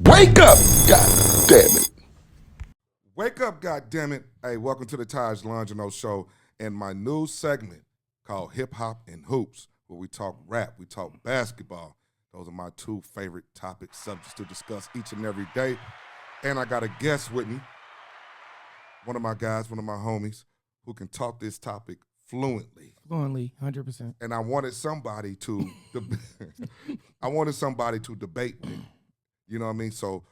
Wake up, god damn it. Wake up, goddammit. Hey, welcome to the Taj Longino Show and my new segment called Hip Hop and Hoops, where we talk rap, we talk basketball. Those are my two favorite topic subjects to discuss each and every day. And I got a guest with me, one of my guys, one of my homies, who can talk this topic fluently. Fluently, 100%. And I wanted somebody to, debate me. You know what I mean? So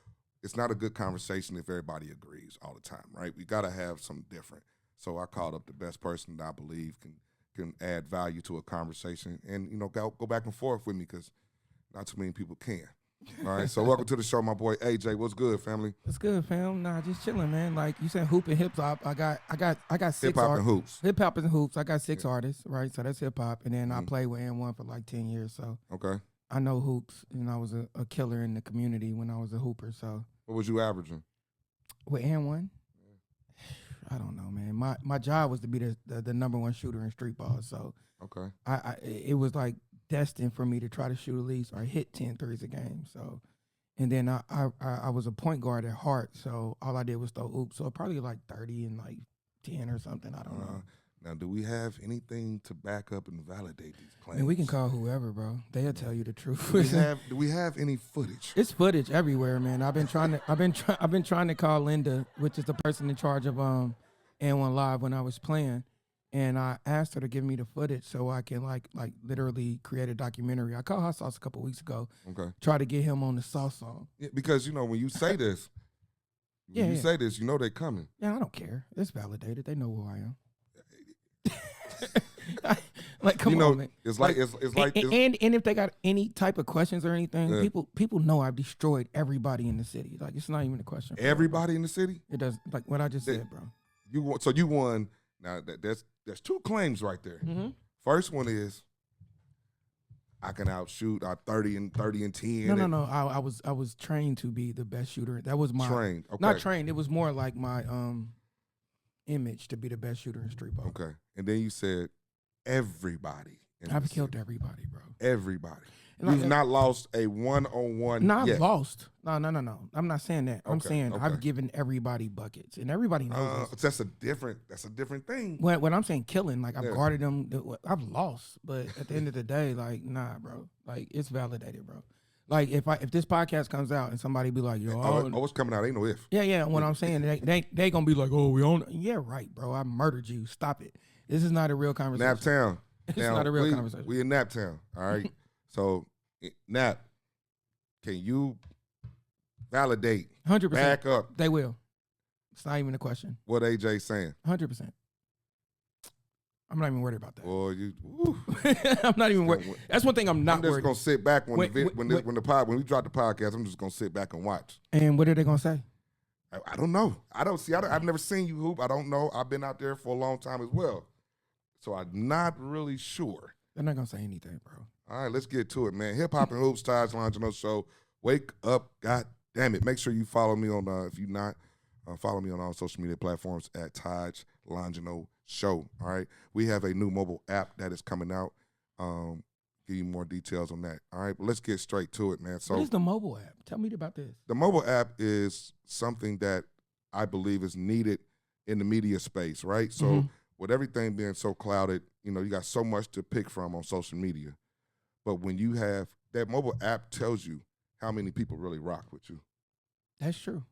it's not a good conversation if everybody agrees all the time, right? We got to have something different. So I called up the best person that I believe can add value to a conversation and, you know, go back and forth with me because not too many people can. All right, so welcome to the show, my boy AJ. What's good, family? What's good, fam? Nah, just chilling, man. Like you said, hoop and hip hop. I got six Hip hop and hoops. Hip hop and hoops. I got six artists, right? So that's hip hop, and then I played with N1 for like 10 years. So Okay. I know hoops, and I was a killer in the community when I was a hooper. So What was you averaging? with N1, I don't know, man. My job was to be the number one shooter in street ball. So Okay. it was like destined for me to try to shoot at least or hit 10 threes a game. So, and then I was a point guard at heart, so all I did was throw oops. So probably like 30 and like 10 or something. I don't know. Now, do we have anything to back up and validate these claims? And we can call whoever, bro. They'll tell you the truth. Do we have any footage? It's footage everywhere, man. I've been trying to call Linda, which is the person in charge of N1 Live when I was playing. And I asked her to give me the footage so I can like literally create a documentary. I called Hot Sauce a couple weeks ago. Okay. Try to get him on the Sauce song. Yeah, because, you know, when you say this, say this, you know they coming. Yeah, I don't care. It's validated. They know who I am. Like, come on, man. It's like and if they got any type of questions or anything, people know I've destroyed everybody in the city. Like, it's not even a question. Everybody in the city? It does, like what I just said, bro. You won. Now there's two claims right there. Mm-hmm. First one is I can outshoot 30 and 10. No. I was trained to be the best shooter. That was my trained. Okay. Not trained. It was more like my image to be the best shooter in street ball. Okay. And then you said everybody. I've killed everybody, bro. Everybody. And You've not lost a one-on-one Not yet. lost. No. I'm not saying that. I'm saying okay. I've given everybody buckets, and everybody knows this. That's a different thing. When I'm saying killing, like I've guarded them, I've lost. But at the end of the day, like, nah, bro. Like, it's validated, bro. Like, if this podcast comes out and somebody be like, yo, it's coming out. Ain't no if. Yeah. What I'm saying, they gonna be like, oh, we own. Yeah, right, bro. I murdered you. Stop it. This is not a real conversation. Naptown. It's not a real conversation. We in Naptown. All right. So, Nap, can you validate? 100%. Back up. They will. It's not even a question. What AJ's saying? 100%. I'm not even worried about that. Well, I'm not even worried. That's one thing I'm not worried. I'm just gonna sit back when we drop the podcast. I'm just gonna sit back and watch. And what are they gonna say? I don't know. I've never seen you hoop. I don't know. I've been out there for a long time as well, so I'm not really sure. They're not gonna say anything, bro. All right, let's get to it, man. Hip Hop and Hoops, Taj Longino Show. Wake up, god damn it. Make sure you follow me on, if you're not, follow me on all social media platforms at Taj Longino Show. All right, we have a new mobile app that is coming out. Give you more details on that. All right, but let's get straight to it, man. So, what is the mobile app? Tell me about this. The mobile app is something that I believe is needed in the media space, right? So, with everything being so clouded, you know, you got so much to pick from on social media. But when you have that mobile app tells you how many people really rock with you. That's true.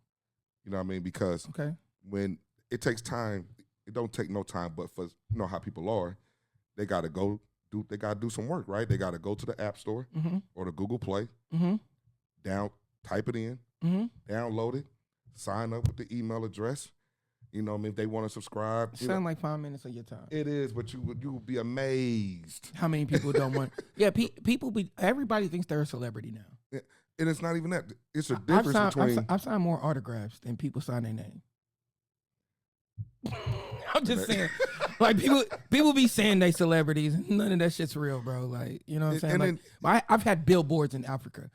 You know what I mean? Because when it takes time, it don't take no time, but for how people are, they gotta do some work, right? They gotta go to the App Store or the Google Play, type it in, download it, sign up with the email address. You know what I mean? If they want to subscribe. It sounds like 5 minutes of your time. It is, but you will be amazed. How many people don't want? Yeah, everybody thinks they're a celebrity now. Yeah, and it's not even that. It's a difference between. I've signed more autographs than people sign their name. I'm just saying, like people be saying they celebrities, and none of that shit's real, bro. Like, you know what I'm saying? Like, I've had billboards in Africa.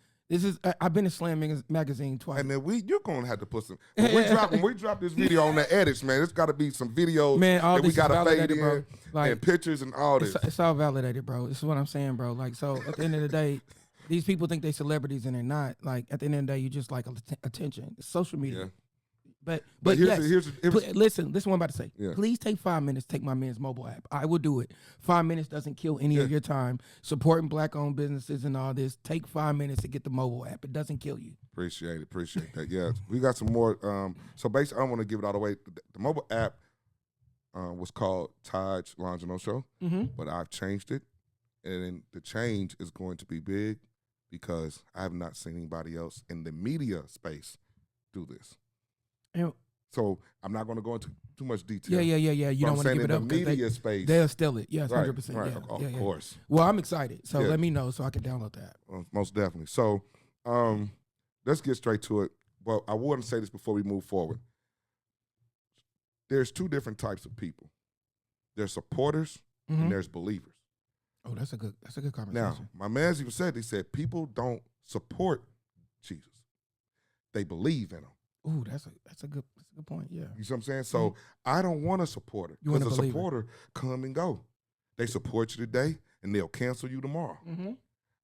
I've been to Slam magazine twice. And then you're gonna have to put some. When we drop this video on the edits, man, it's got to be some videos. Man, all that this we gotta fade in, bro. Like, and pictures and all this. It's all validated, bro. This is what I'm saying, bro. Like, so at the end of the day, These people think they celebrities and they're not. Like at the end of the day, you just like attention. It's social media. Yeah. But here's yes, here's listen what I'm about to say. Yeah. Please take 5 minutes, take my man's mobile app. I will do it. 5 minutes doesn't kill any of your time. Supporting black-owned businesses and all this. Take 5 minutes to get the mobile app. It doesn't kill you. Appreciate that. Yeah, we got some more. So basically, I don't want to give it all away. The mobile app was called Taj Longino Show, but I've changed it, and the change is going to be big because I have not seen anybody else in the media space do this. And so I'm not going to go into too much detail. Yeah. You don't want to give it up in the media space. They'll steal it. Yes, right, 100%. Right, Yeah, of course. Well, I'm excited. So let me know so I can download that. Most definitely. So let's get straight to it. Well, I want to say this before we move forward. There's two different types of people. There's supporters and there's believers. Oh, that's a good conversation. Now, my man's even said, he said, people don't support Jesus. They believe in him. Ooh, that's a good point. Yeah. You see what I'm saying? So I don't want a supporter because a supporter come and go. They support you today and they'll cancel you tomorrow.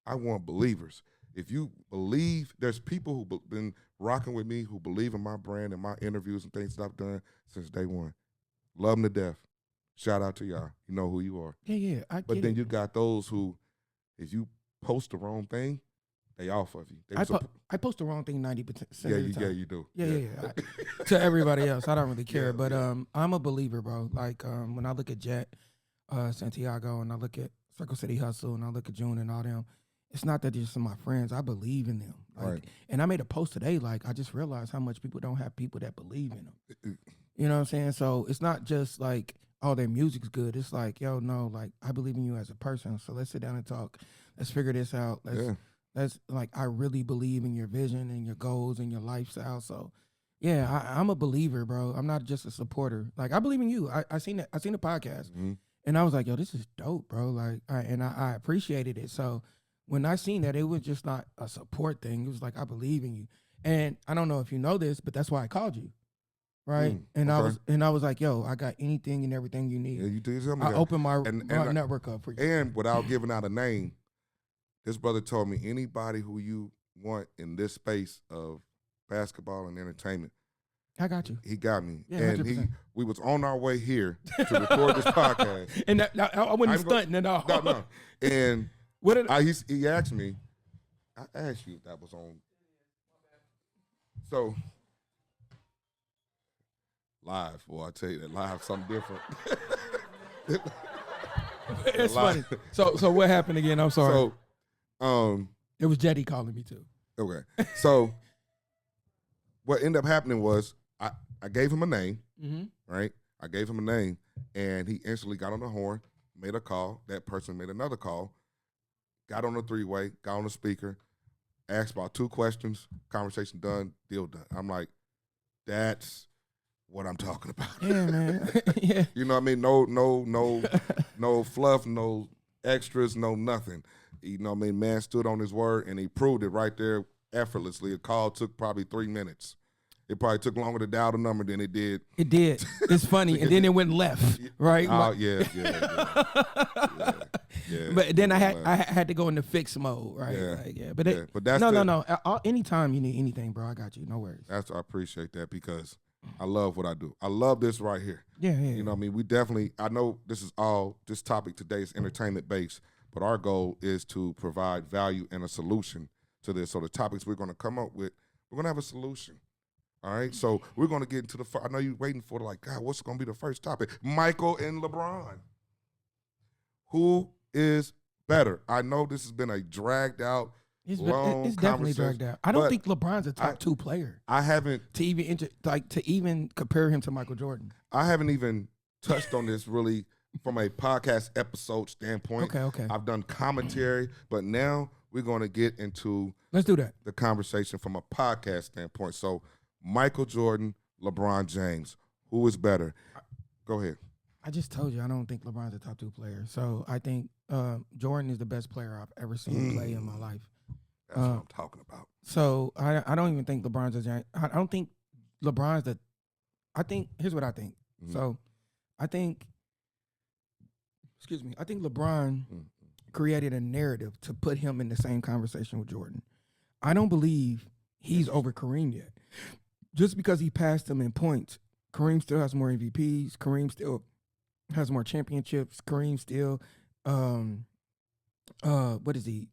I want believers. If you believe, there's people who've been rocking with me who believe in my brand and my interviews and things that I've done since day one. Love them to death. Shout out to y'all. You know who you are. Yeah. But then you got those who, if you post the wrong thing, they off of you. I post the wrong thing 90% of the time. Yeah, you do. Yeah. To everybody else, I don't really care. But I'm a believer, bro. Like when I look at Jet, Santiago, and I look at Circle City Hustle, and I look at June and all them, it's not that they're just my friends. I believe in them. Like, right. And I made a post today. Like I just realized how much people don't have people that believe in them. You know what I'm saying? So it's not just like, oh, their music's good. It's like, yo, no, like I believe in you as a person. So let's sit down and talk. Let's figure this out. That's like, I really believe in your vision and your goals and your lifestyle. So, yeah, I'm a believer, bro. I'm not just a supporter. Like, I believe in you. I seen the podcast, and I was like, yo, this is dope, bro. Like, I appreciated it. So, when I seen that, it was just not a support thing. It was like, I believe in you. And I don't know if you know this, but that's why I called you, right? I was like, yo, I got anything and everything you need. Yeah, you do. Tell me I that. opened my network up for you. And without giving out a name, this brother told me anybody who you want in this space of basketball and entertainment, I got you. He got me. Yeah, and 100%. we was on our way here to record this podcast. And I wasn't stunting at all. No. And he asked me, I asked you if that was on. So, live, boy, I tell you that live something different. It's funny. So what happened again? I'm sorry. So, it was Jetty calling me too. Okay. So what ended up happening was I gave him a name, right? I gave him a name, and he instantly got on the horn, made a call. That person made another call, got on the three-way, got on the speaker, asked about 2 questions, conversation done, deal done. I'm like, that's what I'm talking about. Yeah, man. Yeah. You know what I mean? No fluff, no extras, no nothing. You know what I mean? Man stood on his word, and he proved it right there effortlessly. A call took probably 3 minutes. It probably took longer to dial the number than it did. It did. It's funny. And then it went left, right? Oh, yeah. But then I had to go into fix mode, right? Yeah. Like, But that's no. Anytime you need anything, bro, I got you. No worries. I appreciate that because I love what I do. I love this right here. Yeah. You know what I mean? I know this topic today is entertainment based, but our goal is to provide value and a solution to this. So the topics we're going to come up with, we're going to have a solution. All right, so we're going to get into I know you're waiting for God, what's going to be the first topic? Michael and LeBron. Who is better? I know this has been a dragged out, long it's definitely conversation, dragged out. I don't think LeBron's a top 2 player. I haven't to even compare him to Michael Jordan. I haven't even touched on this really from a podcast episode standpoint. Okay. I've done commentary, but now we're going to get into Let's do that. The conversation from a podcast standpoint. So Michael Jordan, LeBron James, who is better? Go ahead. I just told you I don't think LeBron's a top 2 player. So I think Jordan is the best player I've ever seen play in my life. That's what I'm talking about. So I don't even think LeBron's I don't think LeBron's here's what I think. So I think LeBron created a narrative to put him in the same conversation with Jordan. I don't believe he's over Kareem yet. Just because he passed him in points, Kareem still has more MVPs. Kareem still has more championships. Kareem still, what is he?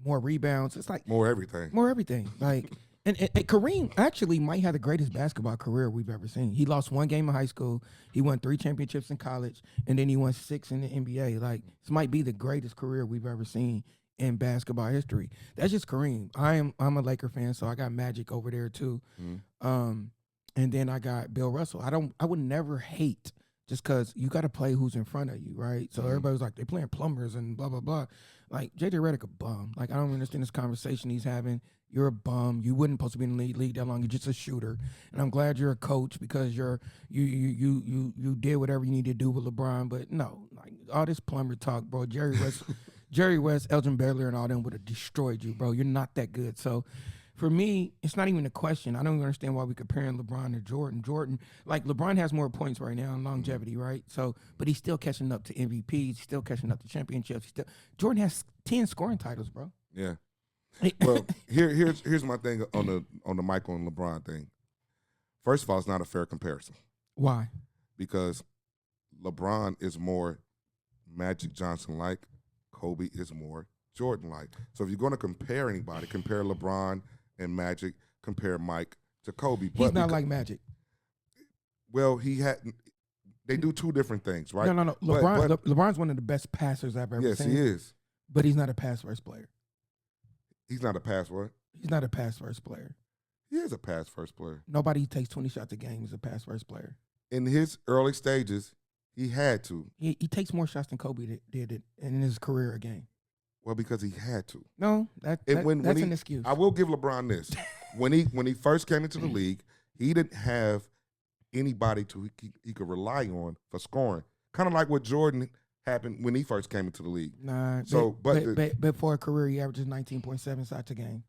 More rebounds. It's like More everything. more everything. Like, and Kareem actually might have the greatest basketball career we've ever seen. He lost one game in high school. He won 3 championships in college, and then he won 6 in the NBA. Like, this might be the greatest career we've ever seen in basketball history. That's just Kareem. I'm a Laker fan, so I got Magic over there too. And then I got Bill Russell. I would never hate just because you got to play who's in front of you, right? So everybody was like, they're playing plumbers and blah, blah, blah. Like, JJ Redick a bum. Like, I don't understand this conversation he's having. You're a bum. You wouldn't supposed to be in the league that long. You're just a shooter. And I'm glad you're a coach because you did whatever you need to do with LeBron. But no, like all this plumber talk, bro. Jerry West, Elgin Baylor, and all them would have destroyed you, bro. You're not that good. So for me, it's not even a question. I don't even understand why we're comparing LeBron to Jordan. Jordan, like LeBron has more points right now in longevity, right? So, but he's still catching up to MVPs. He's still catching up to championships. Jordan has 10 scoring titles, bro. Yeah. Well, here's my thing on the Michael and LeBron thing. First of all, it's not a fair comparison. Why? Because LeBron is more Magic Johnson-like. Kobe is more Jordan-like. So if you're going to compare anybody, compare LeBron and Magic, compare Mike to Kobe. He's not like Magic. Well, they do 2 different things, right? No. LeBron's one of the best passers I've ever seen. Yes, he is. But he's not a pass-first player. He's not a pass-what? He's not a pass-first player. He is a pass-first player. Nobody who takes 20 shots a game is a pass-first player. In his early stages, he had to. He takes more shots than Kobe did it in his career a game. Well, because he had to. No, that's an excuse. I will give LeBron this. when he first came into the league, he didn't have anybody he could rely on for scoring. Kind of like what Jordan happened when he first came into the league. Nah, so but for a career, he averages 19.7 shots a game.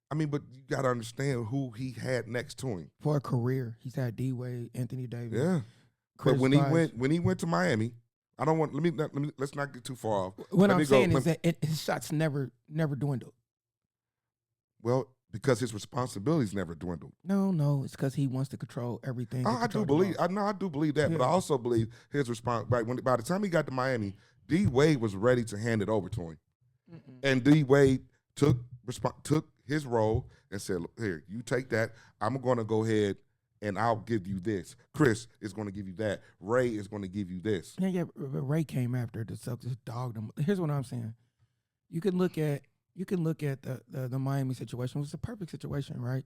I mean, but you got to understand who he had next to him. For a career, he's had D Wade, Anthony Davis. Yeah, Chris but when he went to Miami, I don't want. Let's not get too far off. What I'm saying is that his shots never dwindled. Well, because his responsibilities never dwindled. No, it's because he wants to control everything. I do believe that, Yeah. but I also believe his response. By the time he got to Miami, D Wade was ready to hand it over to him, and D Wade took his role and said, "Here, you take that. I'm going to go ahead and I'll give you this. Chris is going to give you that. Ray is going to give you this." Yeah. Ray came after the Celtics, dogged him. Here's what I'm saying: you can look at the Miami situation. It was a perfect situation, right?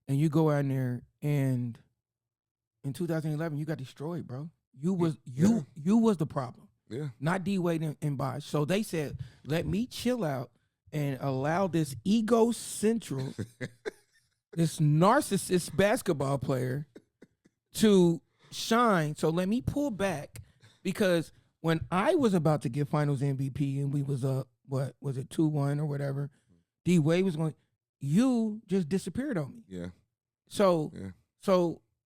And you go out there, and in 2011, you got destroyed, bro. You was the problem. Yeah. Not D Wade and Bosh. So they said, "Let me chill out and allow this egocentric, this narcissist basketball player to shine. So let me pull back, because when I was about to get Finals MVP and we was up, what was it, 2-1 or whatever, D Wade was going, you just disappeared on me. Yeah. So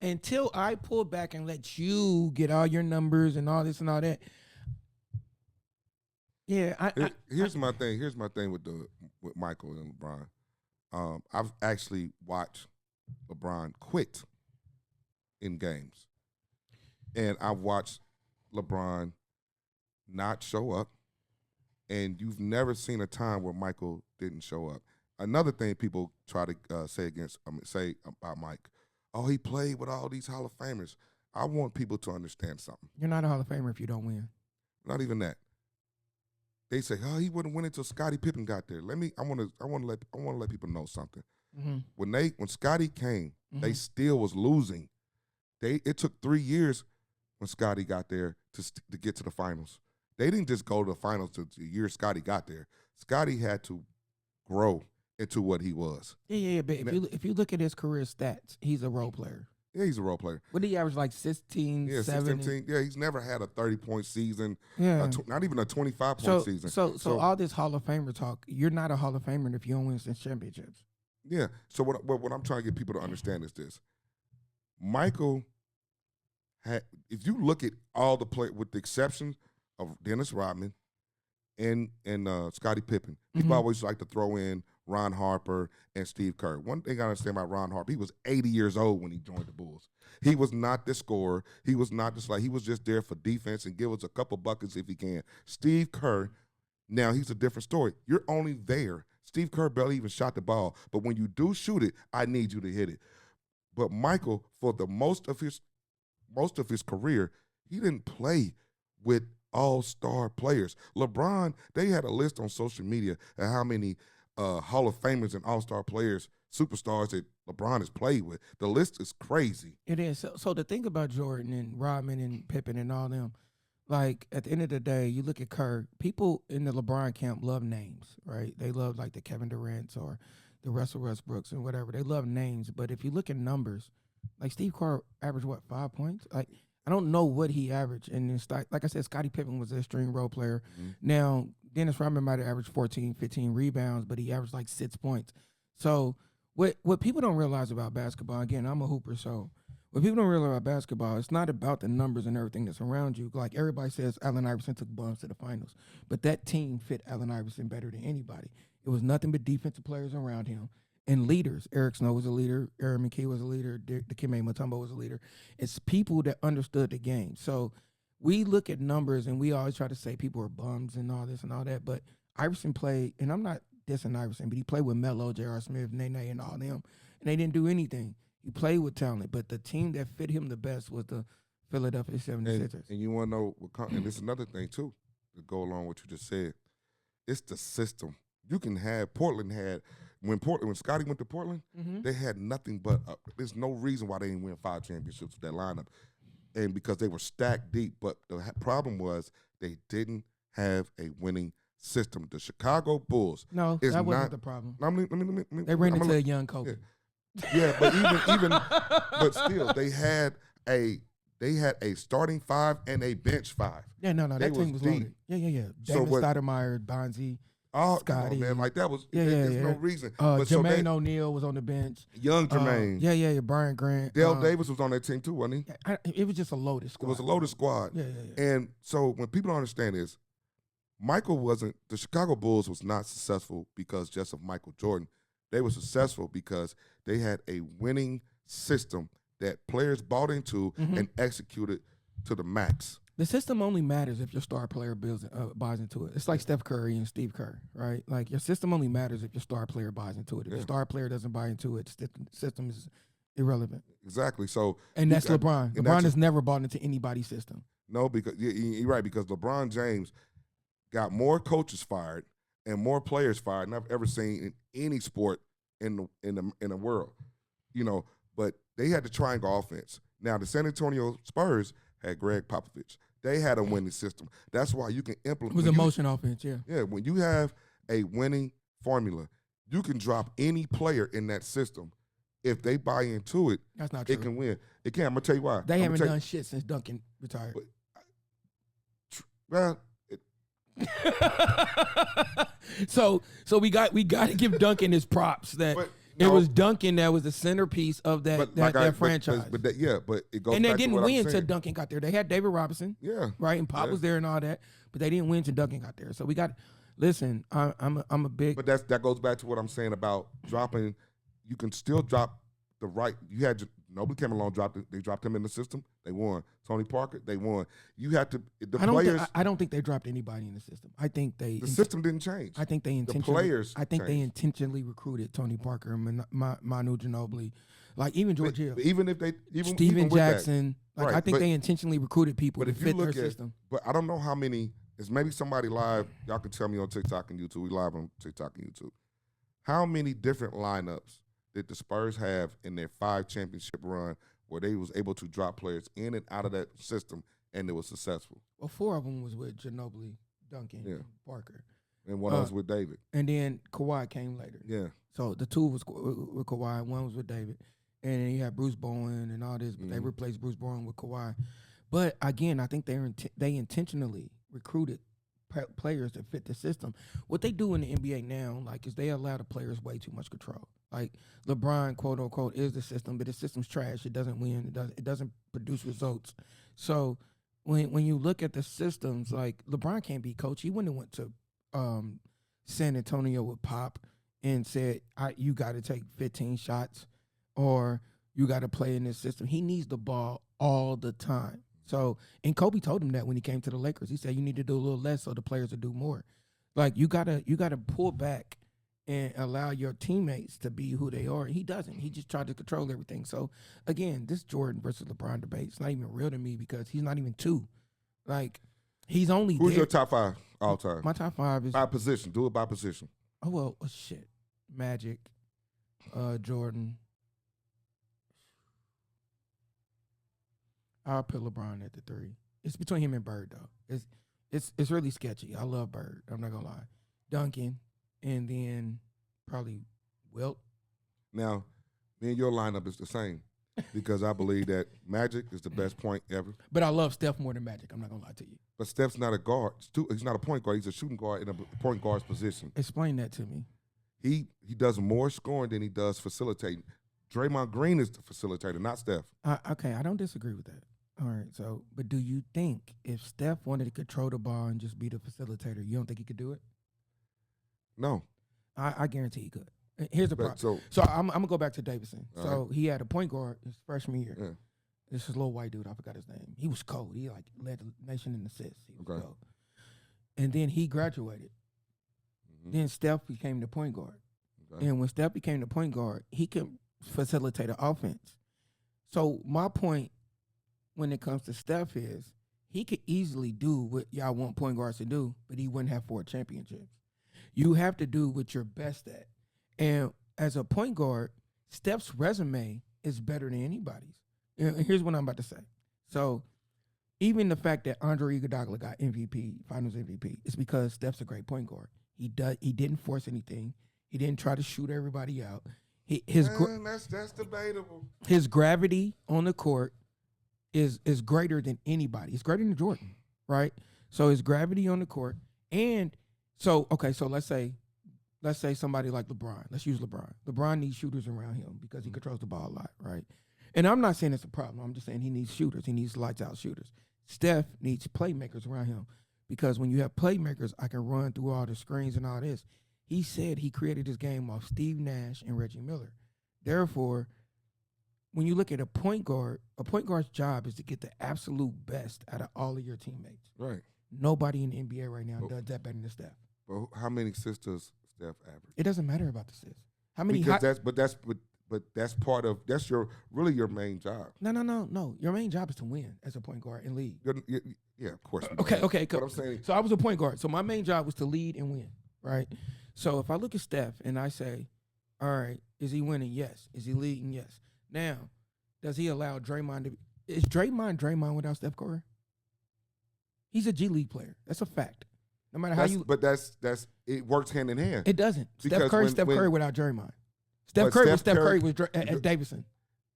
until I pull back and let you get all your numbers and all this and all that." Yeah, here's my thing. Here's my thing with Michael and LeBron. I've actually watched LeBron quit in games, and I've watched LeBron not show up. And you've never seen a time where Michael didn't show up. Another thing people try to say about Mike, oh, he played with all these Hall of Famers. I want people to understand something. You're not a Hall of Famer if you don't win. Not even that. They say, oh, he wouldn't win until Scottie Pippen got there. I want to let people know something. Mm-hmm. When Scottie came, they Mm-hmm. still was losing. It took 3 years when Scottie got there to get to the finals. They didn't just go to the finals the year Scottie got there. Scottie had to grow into what he was. Yeah. But if you look at his career stats, he's a role player. Yeah, he's a role player. What did he average, like 16, Yeah, 7? 16. Yeah, he's never had a 30-point season. Yeah. Not even a 25-point season. So all this Hall of Famer talk, you're not a Hall of Famer if you don't win since championships. Yeah. So what I'm trying to get people to understand is this. Michael had, if you look at all the play, with the exception of Dennis Rodman and Scottie Pippen. People always like to throw in Ron Harper and Steve Kerr. One thing I understand about Ron Harper, he was 80 years old when he joined the Bulls. He was not the scorer. He was not just he was just there for defense and give us a couple buckets if he can. Steve Kerr, now he's a different story. You're only there. Steve Kerr barely even shot the ball. But when you do shoot it, I need you to hit it. But Michael, for the most of his career, he didn't play with all-star players. LeBron, they had a list on social media of how many Hall of Famers and all-star players, superstars that LeBron has played with. The list is crazy. It is. So the thing about Jordan and Rodman and Pippen and all them, like at the end of the day, you look at Kerr, people in the LeBron camp love names, right? They love like the Kevin Durant's or the Russell Westbrooks and whatever. They love names. But if you look at numbers, like Steve Kerr averaged, 5 points? Like, I don't know what he averaged. And then, like I said, Scottie Pippen was a string role player. Now, Dennis Rodman might have averaged 14, 15 rebounds, but he averaged like 6 points. So what people don't realize about basketball, again, I'm a hooper, so what people don't realize about basketball, it's not about the numbers and everything that's around you. Like everybody says, Allen Iverson took Buns to the finals, but that team fit Allen Iverson better than anybody. It was nothing but defensive players around him and leaders. Eric Snow was a leader. Aaron McKee was a leader. Dikembe Mutombo was a leader. It's people that understood the game. So we look at numbers and we always try to say people are bums and all this and all that, but Iverson played, and I'm not dissing Iverson, but he played with Melo, J.R. Smith, Nene, and all them, and they didn't do anything. He played with talent, but the team that fit him the best was the Philadelphia 76ers. And you want to know, and this is another thing, too, to go along with what you just said. It's the system. You can have, Portland had, when Scottie went to Portland, they had nothing but, there's no reason why they didn't win 5 championships with that lineup. And because they were stacked deep. But the problem was they didn't have a winning system. The Chicago Bulls. No, that wasn't the problem. Let me, they ran into a young Kobe. Yeah, but even but still, they had a starting 5 and a bench 5. Yeah, no, that team was loaded. Yeah. David Stoudemire, Bonzi, Scotty, man, like that was. There's no reason. Jermaine O'Neal was on the bench. Young Jermaine. Yeah. Brian Grant. Dale Davis was on that team too, wasn't he? It was just a loaded squad. It was a loaded squad. Yeah. And so when people don't understand this, the Chicago Bulls was not successful because just of Michael Jordan. They were successful because they had a winning system that players bought into and executed to the max. The system only matters if your star player buys into it. It's like Steph Curry and Steve Kerr, right? Like your system only matters if your star player buys into it. If your star player doesn't buy into it, the system is irrelevant. Exactly. So, and that's LeBron. LeBron has never bought into anybody's system. No, because you're right. Because LeBron James got more coaches fired and more players fired than I've ever seen in any sport in the world. But they had the triangle offense. Now the San Antonio Spurs had Greg Popovich. They had a winning system. That's why you can implement. It was a motion offense, yeah. Yeah, when you have a winning formula, you can drop any player in that system. If they buy into it, that's not true. It can win. It can. I'm gonna tell you why. They haven't done shit since Duncan retired. So we got to give Duncan his props that. It was Duncan that was the centerpiece of that franchise. But it goes. And they back didn't to what win I'm until saying. Duncan got there. They had David Robinson, right, and Pop was there and all that, but they didn't win until Duncan got there. So we got. Listen, I'm a big. But that goes back to what I'm saying about dropping. You can still drop the right. You had nobody came along, they dropped him in the system. They won. Tony Parker, they won. You had to players. I don't think they dropped anybody in the system. I think the system didn't change. I think they intentionally. The players. I think they intentionally recruited Tony Parker and Manu Ginobili, like even George Hill. Steven Jackson. Like I think they intentionally recruited people to fit their system. But I don't know how many. It's maybe somebody live. Y'all can tell me on TikTok and YouTube. We live on TikTok and YouTube. How many different lineups did the Spurs have in their 5 championship run where they was able to drop players in and out of that system and it was successful? Well, 4 of them was with Ginobili, Duncan, and Parker. And one was with David. And then Kawhi came later. Yeah. So the 2 was with Kawhi, 1 was with David. And then you had Bruce Bowen and all this, but they replaced Bruce Bowen with Kawhi. But again, I think they intentionally recruited players that fit the system. What they do in the NBA now, is they allow the players way too much control. Like LeBron, quote unquote, is the system, but the system's trash. It doesn't win. It doesn't produce results. So when you look at the systems, like LeBron can't be coach. He wouldn't have went to San Antonio with Pop and said, you got to take 15 shots or you got to play in this system. He needs the ball all the time. So, and Kobe told him that when he came to the Lakers. He said, you need to do a little less so the players will do more. Like, you gotta pull back and allow your teammates to be who they are. He doesn't. He just tried to control everything. So, again, this Jordan versus LeBron debate is not even real to me because he's not even two. Like, he's only Who's there. your top 5 all time? My top 5 is by position. Do it by position. oh well, shit. Magic, Jordan. I'll put LeBron at the 3. It's between him and Bird though. It's really sketchy. I love Bird. I'm not gonna lie. Duncan, and then probably Wilt. Now, me and your lineup is the same because I believe that Magic is the best point ever. But I love Steph more than Magic. I'm not gonna lie to you. But Steph's not a guard. He's not a point guard. He's a shooting guard in a point guard's position. Explain that to me. He does more scoring than he does facilitating. Draymond Green is the facilitator, not Steph. Okay, I don't disagree with that. All right, so, but do you think if Steph wanted to control the ball and just be the facilitator, you don't think he could do it? No. I guarantee he could. Here's the problem. So I'm going to go back to Davidson. So he had a point guard his freshman year. Yeah. This is a little white dude. I forgot his name. He was cold. He, like, led the nation in assists. He was cold. And then he graduated. Mm-hmm. Then Steph became the point guard. Okay. And when Steph became the point guard, he could facilitate an offense. So my point when it comes to Steph is he could easily do what y'all want point guards to do, but he wouldn't have 4 championships. You have to do what you're best at. And as a point guard, Steph's resume is better than anybody's. And here's what I'm about to say. So even the fact that Andre Iguodala got MVP, Finals MVP, is because Steph's a great point guard. He didn't force anything. He didn't try to shoot everybody out. That's debatable. His gravity on the court is greater than anybody. It's greater than Jordan, right? So his gravity on the court. And so, okay, so let's say somebody like LeBron. Let's use LeBron. LeBron needs shooters around him because he controls the ball a lot, right? And I'm not saying it's a problem. I'm just saying he needs shooters. He needs lights-out shooters. Steph needs playmakers around him because when you have playmakers, I can run through all the screens and all this. He said he created his game off Steve Nash and Reggie Miller. Therefore, when you look at a point guard's job is to get the absolute best out of all of your teammates. Right. Nobody in the NBA right now does that better than Steph. But how many assists does Steph average? It doesn't matter about the assists. How many? Because that's part of your main job. No. Your main job is to win as a point guard and lead. Yeah, of course. Okay. Cool. But I'm saying, so I was a point guard. So my main job was to lead and win, right? So if I look at Steph and I say, all right, is he winning? Yes. Is he leading? Yes. Now, does he allow Draymond to – is Draymond without Steph Curry? He's a G League player. That's a fact. No matter how you – But it works hand in hand. It doesn't. Steph Curry without Draymond. Steph Curry was at Davidson.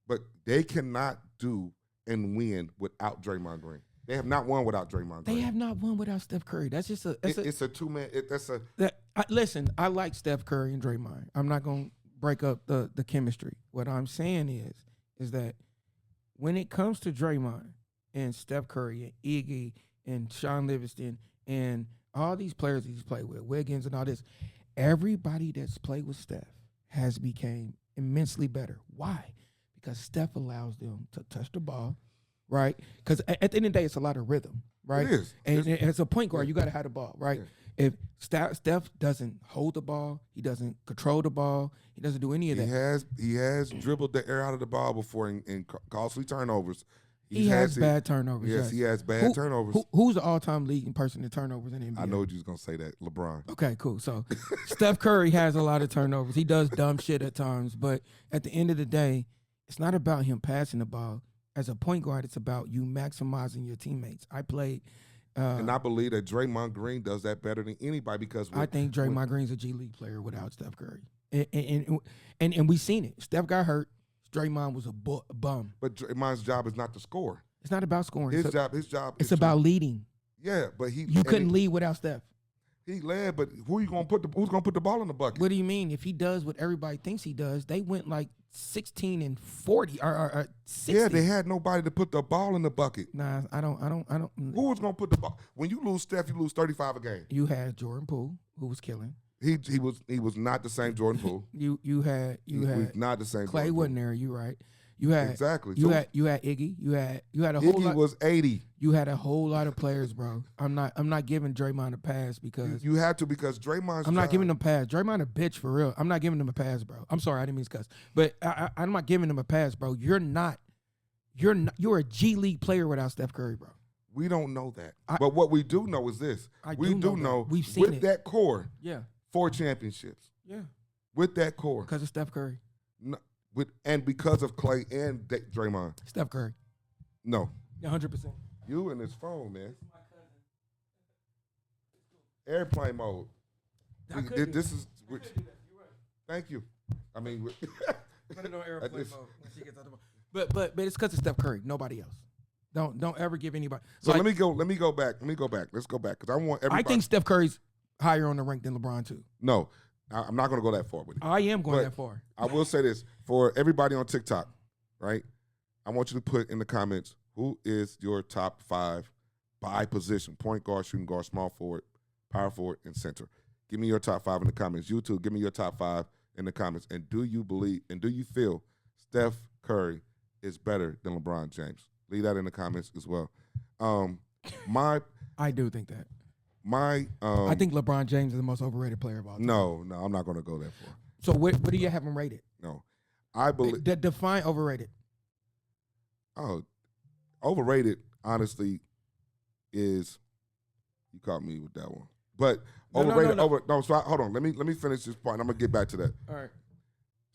But they cannot do and win without Draymond Green. They have not won without Draymond Green. They have not won without Steph Curry. That's just it's a two-man – listen, I like Steph Curry and Draymond. I'm not going to break up the chemistry. What I'm saying is that when it comes to Draymond and Steph Curry and Iggy and Sean Livingston and all these players he's played with, Wiggins and all this, everybody that's played with Steph has became immensely better. Why? Because Steph allows them to touch the ball, right? Because at the end of the day, it's a lot of rhythm, right? It is. And as a point guard, you got to have the ball, right? Yeah. If Steph doesn't hold the ball, he doesn't control the ball, he doesn't do any of that. He has dribbled the air out of the ball before in costly turnovers. He has bad turnovers. Yes, he has bad turnovers. Who's the all-time leading person in turnovers in the NBA? I know you was going to say that, LeBron. Okay, cool. So Steph Curry has a lot of turnovers. He does dumb shit at times, but at the end of the day, it's not about him passing the ball. As a point guard, it's about you maximizing your teammates. I played and I believe that Draymond Green does that better than anybody because I think Draymond Green's a G League player without Steph Curry. And we seen it. Steph got hurt. Draymond was a bum. But Draymond's job is not to score. It's not about scoring. His job. It's about leading. Yeah, but you couldn't lead without Steph. He led, but who's gonna put the ball in the bucket? What do you mean? If he does what everybody thinks he does, they went like 16 and 40 or 60. Yeah, they had nobody to put the ball in the bucket. Nah, I don't. Who was gonna put the ball? When you lose Steph, you lose 35 a game. You had Jordan Poole, who was killing. He was not the same Jordan Poole. You had He was not the same. Clay Jordan wasn't there. You right. You had exactly. You had Iggy. You had a whole Iggy lot. was 80. You had a whole lot of players, bro. I'm not giving Draymond a pass because You had to because Draymond's. I'm not job- giving him a pass. Draymond a bitch for real. I'm not giving him a pass, bro. I'm sorry, I didn't mean to cuss, but I'm not giving him a pass, bro. You're a G League player without Steph Curry, bro. We don't know that, but what we do know is this: we do know we've seen with it. that core, Yeah, 4 championships. yeah, With that core, because of Steph Curry. and because of Clay and Draymond. Steph Curry, No, 100%. you and his phone, man. Airplane mode. This is. Thank you. I mean, Put it on airplane just- mode when she gets out the mode. But it's because of Steph Curry. Nobody else. Don't ever give anybody. so Like, let me go back. Let's go back because I want everybody. I think Steph Curry's higher on the rank than LeBron too. No, I'm not going to go that far with it. I am going But that far. I will say this for everybody on TikTok, right? I want you to put in the comments who is your top 5 by position: point guard, shooting guard, small forward, power forward, and center. Give me your top 5 in the comments. You too, give me your top 5 in the comments. And do you feel Steph Curry is better than LeBron James? Leave that in the comments as well. I do think that. I I think LeBron James is the most overrated player of all time. no, I'm not going to go that far. So what do you have him rated? No, I believe. Define overrated. Oh, overrated, honestly, is you caught me with that one. But overrated, hold on. Let me finish this part and I'm gonna get back to that. All right.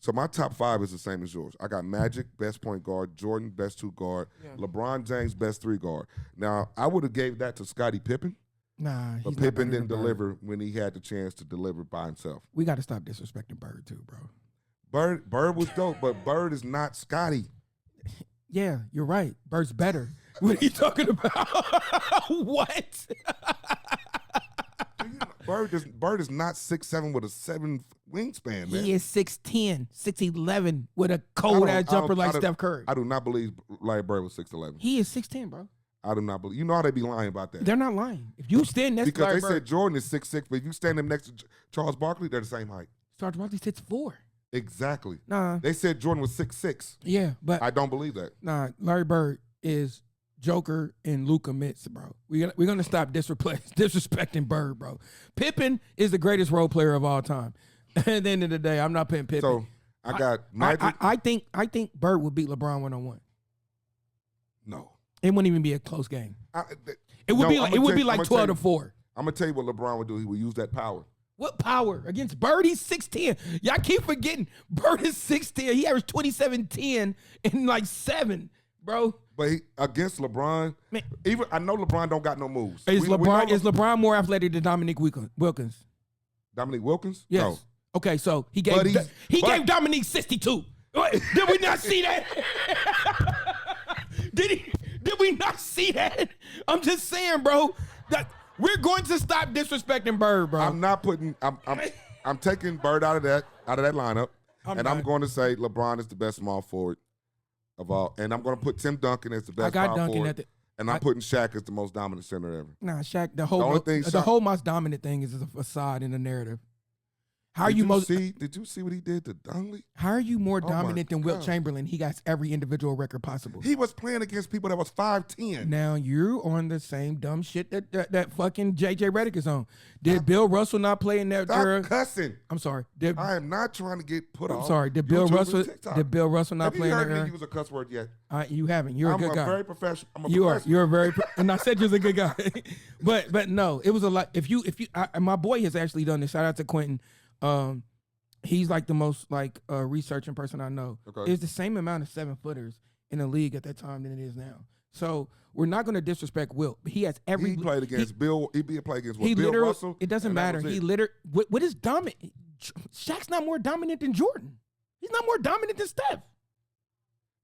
So my top 5 is the same as yours. I got Magic, best point guard, Jordan, best 2 guard, Yeah. LeBron James, best 3 guard. Now, I would have gave that to Scottie Pippen, Nah, he's but not better Pippen than didn't Bird. deliver when he had the chance to deliver by himself. We got to stop disrespecting Bird too, bro. Bird was dope, but Bird is not Scottie. Yeah, you're right. Bird's better. What are you talking about? What? Bird is not 6'7" with a 7 wingspan, man. He is 6'10", 6'11", with a cold ass jumper like Steph Curry. I do not believe Larry Bird was 6'11". He is 6'10", bro. I do not believe. You know how they be lying about that. They're not lying. If you stand next to Because Larry they Bird, said Jordan is 6'6", but if you stand him next to Charles Barkley, they're the same height. Charles Barkley 6'4". Exactly. Nah. They said Jordan was 6'6". Yeah, but I don't believe that. nah, Larry Bird is Joker and Luka Mitz, bro. We're gonna stop disrespecting Bird, bro. Pippen is the greatest role player of all time. At the end of the day, I'm not putting Pippen. So I got Magic. I think Bird would beat LeBron 1-on-1. No. It wouldn't even be a close game. It would No, be I'ma like tell you- 12-4. I'm gonna tell you what LeBron would do. He would use that power. What power against Bird? He's 6'10". Y'all keep forgetting Bird is 6'10". He averaged 27-10 in like 7, bro. But against LeBron, Man. even I know LeBron don't got no moves. Is We know LeBron more athletic than Dominique Wilkins? Dominique Wilkins? Yes. No. Okay, so he But gave he's- gave Dominique 62. Did we not see that? Did we not see that? I'm just saying, bro. That we're going to stop disrespecting Bird, bro. I'm not putting. I'm taking Bird out of that lineup, I'm and not. I'm going to say LeBron is the best small forward of all, and I'm going to put Tim Duncan as the best I got power Duncan forward, at the. and I'm putting Shaq as the most dominant center ever. Nah, Shaq. The only thing Shaq- whole most dominant thing is a facade in the narrative. How are you most? Did you see what he did to Dunley? How are you more my dominant than Wilt God. Chamberlain? He got every individual record possible. He was playing against people that was 5'10". Now you're on the same dumb shit that fucking JJ Redick is on. Did Bill Russell not play in that Stop era? cussing. I'm sorry. I am not trying to get put off. I'm sorry. Did Bill YouTube and Russell? TikTok. Did Bill Russell not Have play you in heard that me era? use a cuss word yet? You haven't. You're I'm a good guy. very professional. I'm a You are. professional. You're a very. And I said you're a good guy. but no, it was a lot. If you my boy has actually done this. Shout out to Quentin. He's like the most researching person I know. Okay. It's the same amount of 7-footers in the league at that time than it is now. So we're not going to disrespect Wilt. But he has every. He played against Bill. He played against He Bill literally. Russell. It doesn't and that matter. was He it. literally. What is dominant? Shaq's not more dominant than Jordan. He's not more dominant than Steph.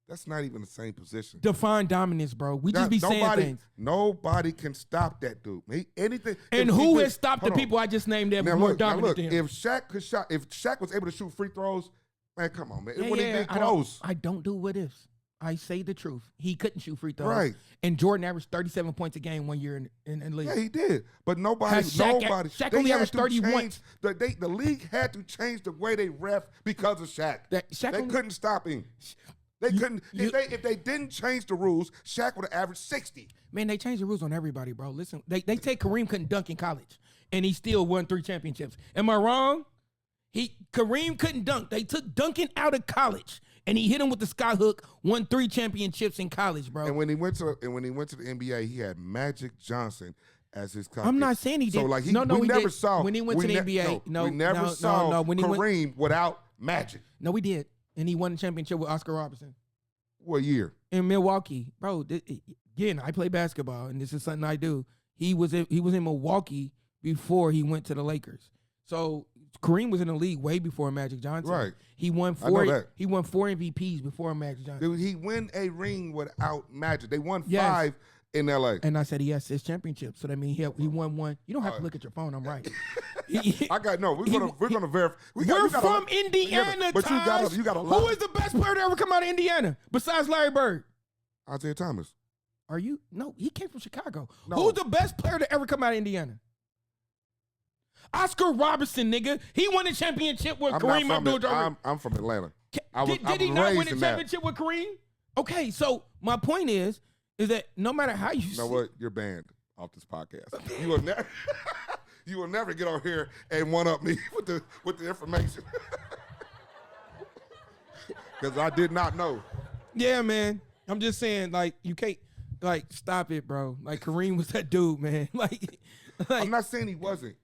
That's not even the same position. Define dominance, bro. We just be saying things. Nobody can stop that dude. Anything. And if he who could- has stopped the hold on. people I just named that Now were more look, dominant than him? if Shaq was able to shoot free throws Man, come on, man. Yeah, When he been close. I don't do what ifs. I say the truth. He couldn't shoot free throws. Right. And Jordan averaged 37 points a game 1 year in the league. Yeah, he did. But nobody. Shaq only averaged 31. The league had to change the way they ref because of Shaq. They couldn't stop him. They couldn't. If they didn't change the rules, Shaq would have averaged 60. Man, they changed the rules on everybody, bro. Listen, they say Kareem couldn't dunk in college, and he still won 3 championships. Am I wrong? Kareem couldn't dunk. They took dunking out of college, and he hit him with the sky hook. Won 3 championships in college, bro. And when he went to the NBA, he had Magic Johnson as his coach. I'm not saying he did. So like we never saw when he went to the NBA. we never saw when he Kareem without Magic. No, we did, and he won the championship with Oscar Robertson. What year? In Milwaukee, bro. Again, I play basketball, and this is something I do. He was in Milwaukee before he went to the Lakers. So Kareem was in the league way before Magic Johnson. Right. He won 4 MVPs before Magic Johnson. Did he win a ring without Magic? They won 5 in LA. And I said he has 6 championships. So that means he won 1. You don't have to look at your phone. I'm right. We're gonna verify. We're from Indiana, but you got a lot. Who is the best player to ever come out of Indiana besides Larry Bird? Isaiah Thomas. Are you? No, he came from Chicago. No. Who's the best player to ever come out of Indiana? Oscar Robertson, nigga. He won a championship with Kareem Abdul-Jabbar. I'm from Atlanta. Did he not win a championship with Kareem? Okay, so my point is that no matter how you know what, you're banned off this podcast. You will never, you will never get on here and one up me with the information because I did not know. Yeah, man. I'm just saying, like, you can't, like, stop it, bro. Like, Kareem was that dude, man. Like I'm not saying he wasn't.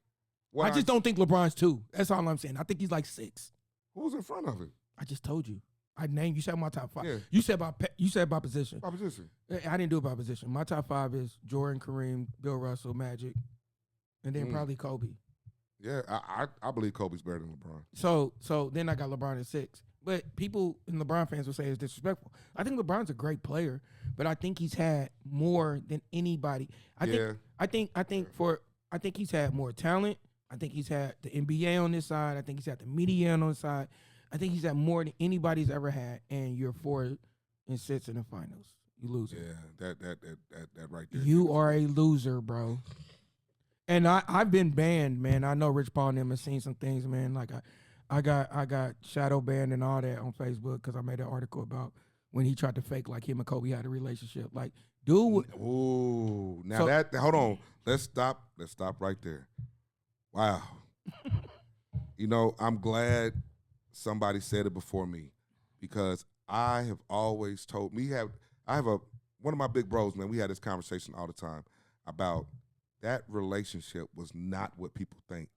I just don't think LeBron's 2. That's all I'm saying. I think he's like 6. Who's in front of him? I just told you. You said my top 5. Yeah. You said by position. By position. I didn't do it by position. My top 5 is Jordan, Kareem, Bill Russell, Magic, and then probably Kobe. Yeah, I believe Kobe's better than LeBron. So then I got LeBron at 6. But people and LeBron fans will say it's disrespectful. I think LeBron's a great player, but I think he's had more than anybody. I think he's had more talent. I think he's had the NBA on this side. I think he's had the media on this side. I think he's had more than anybody's ever had. And you're 4 and 6 in the finals. You lose it. Yeah, that right there. You are a loser, bro. And I've been banned, man. I know Rich Paul and them have seen some things, man. Like I got shadow banned and all that on Facebook because I made an article about when he tried to fake like him and Kobe had a relationship. Like, dude. Ooh, now hold on. Let's stop right there. Wow. I'm glad somebody said it before me because I have always told one of my big bros, man, we had this conversation all the time about that relationship was not what people think.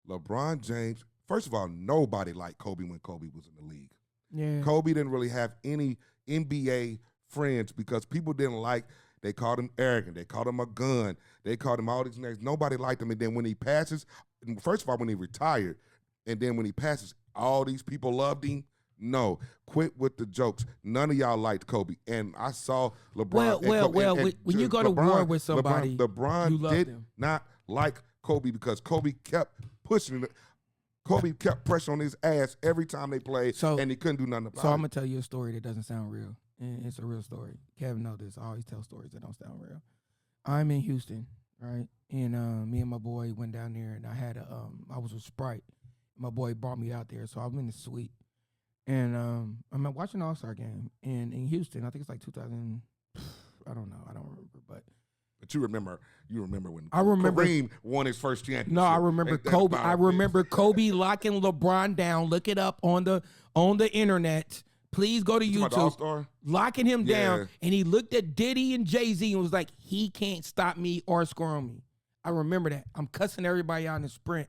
LeBron James, first of all, nobody liked Kobe when Kobe was in the league. Yeah. Kobe didn't really have any NBA friends because people didn't like. They called him arrogant. They called him a gun. They called him all these names. Nobody liked him. And then when he passes, first of all, when he retired, and then when he passes, all these people loved him. No, quit with the jokes. None of y'all liked Kobe. And I saw LeBron. When you go to war with somebody, LeBron you love did them. not like Kobe because Kobe kept pushing it. Kobe kept pressure on his ass every time they played, and he couldn't do nothing about it. So I'm going to tell you a story that doesn't sound real. And it's a real story. Kevin knows this. I always tell stories that don't sound real. I'm in Houston, right? And me and my boy went down there, and I was with Sprite. My boy brought me out there, so I'm in the suite. And I'm watching the All-Star game in Houston. I think it's like 2000. I don't know. I don't remember, but you remember when Kareem won his first championship. No, I remember Kobe. I remember Kobe locking LeBron down. Look it up on the internet. Please go to YouTube. Locking him down, and he looked at Diddy and Jay-Z and was like, he can't stop me or score on me. I remember that. I'm cussing everybody out in Sprite,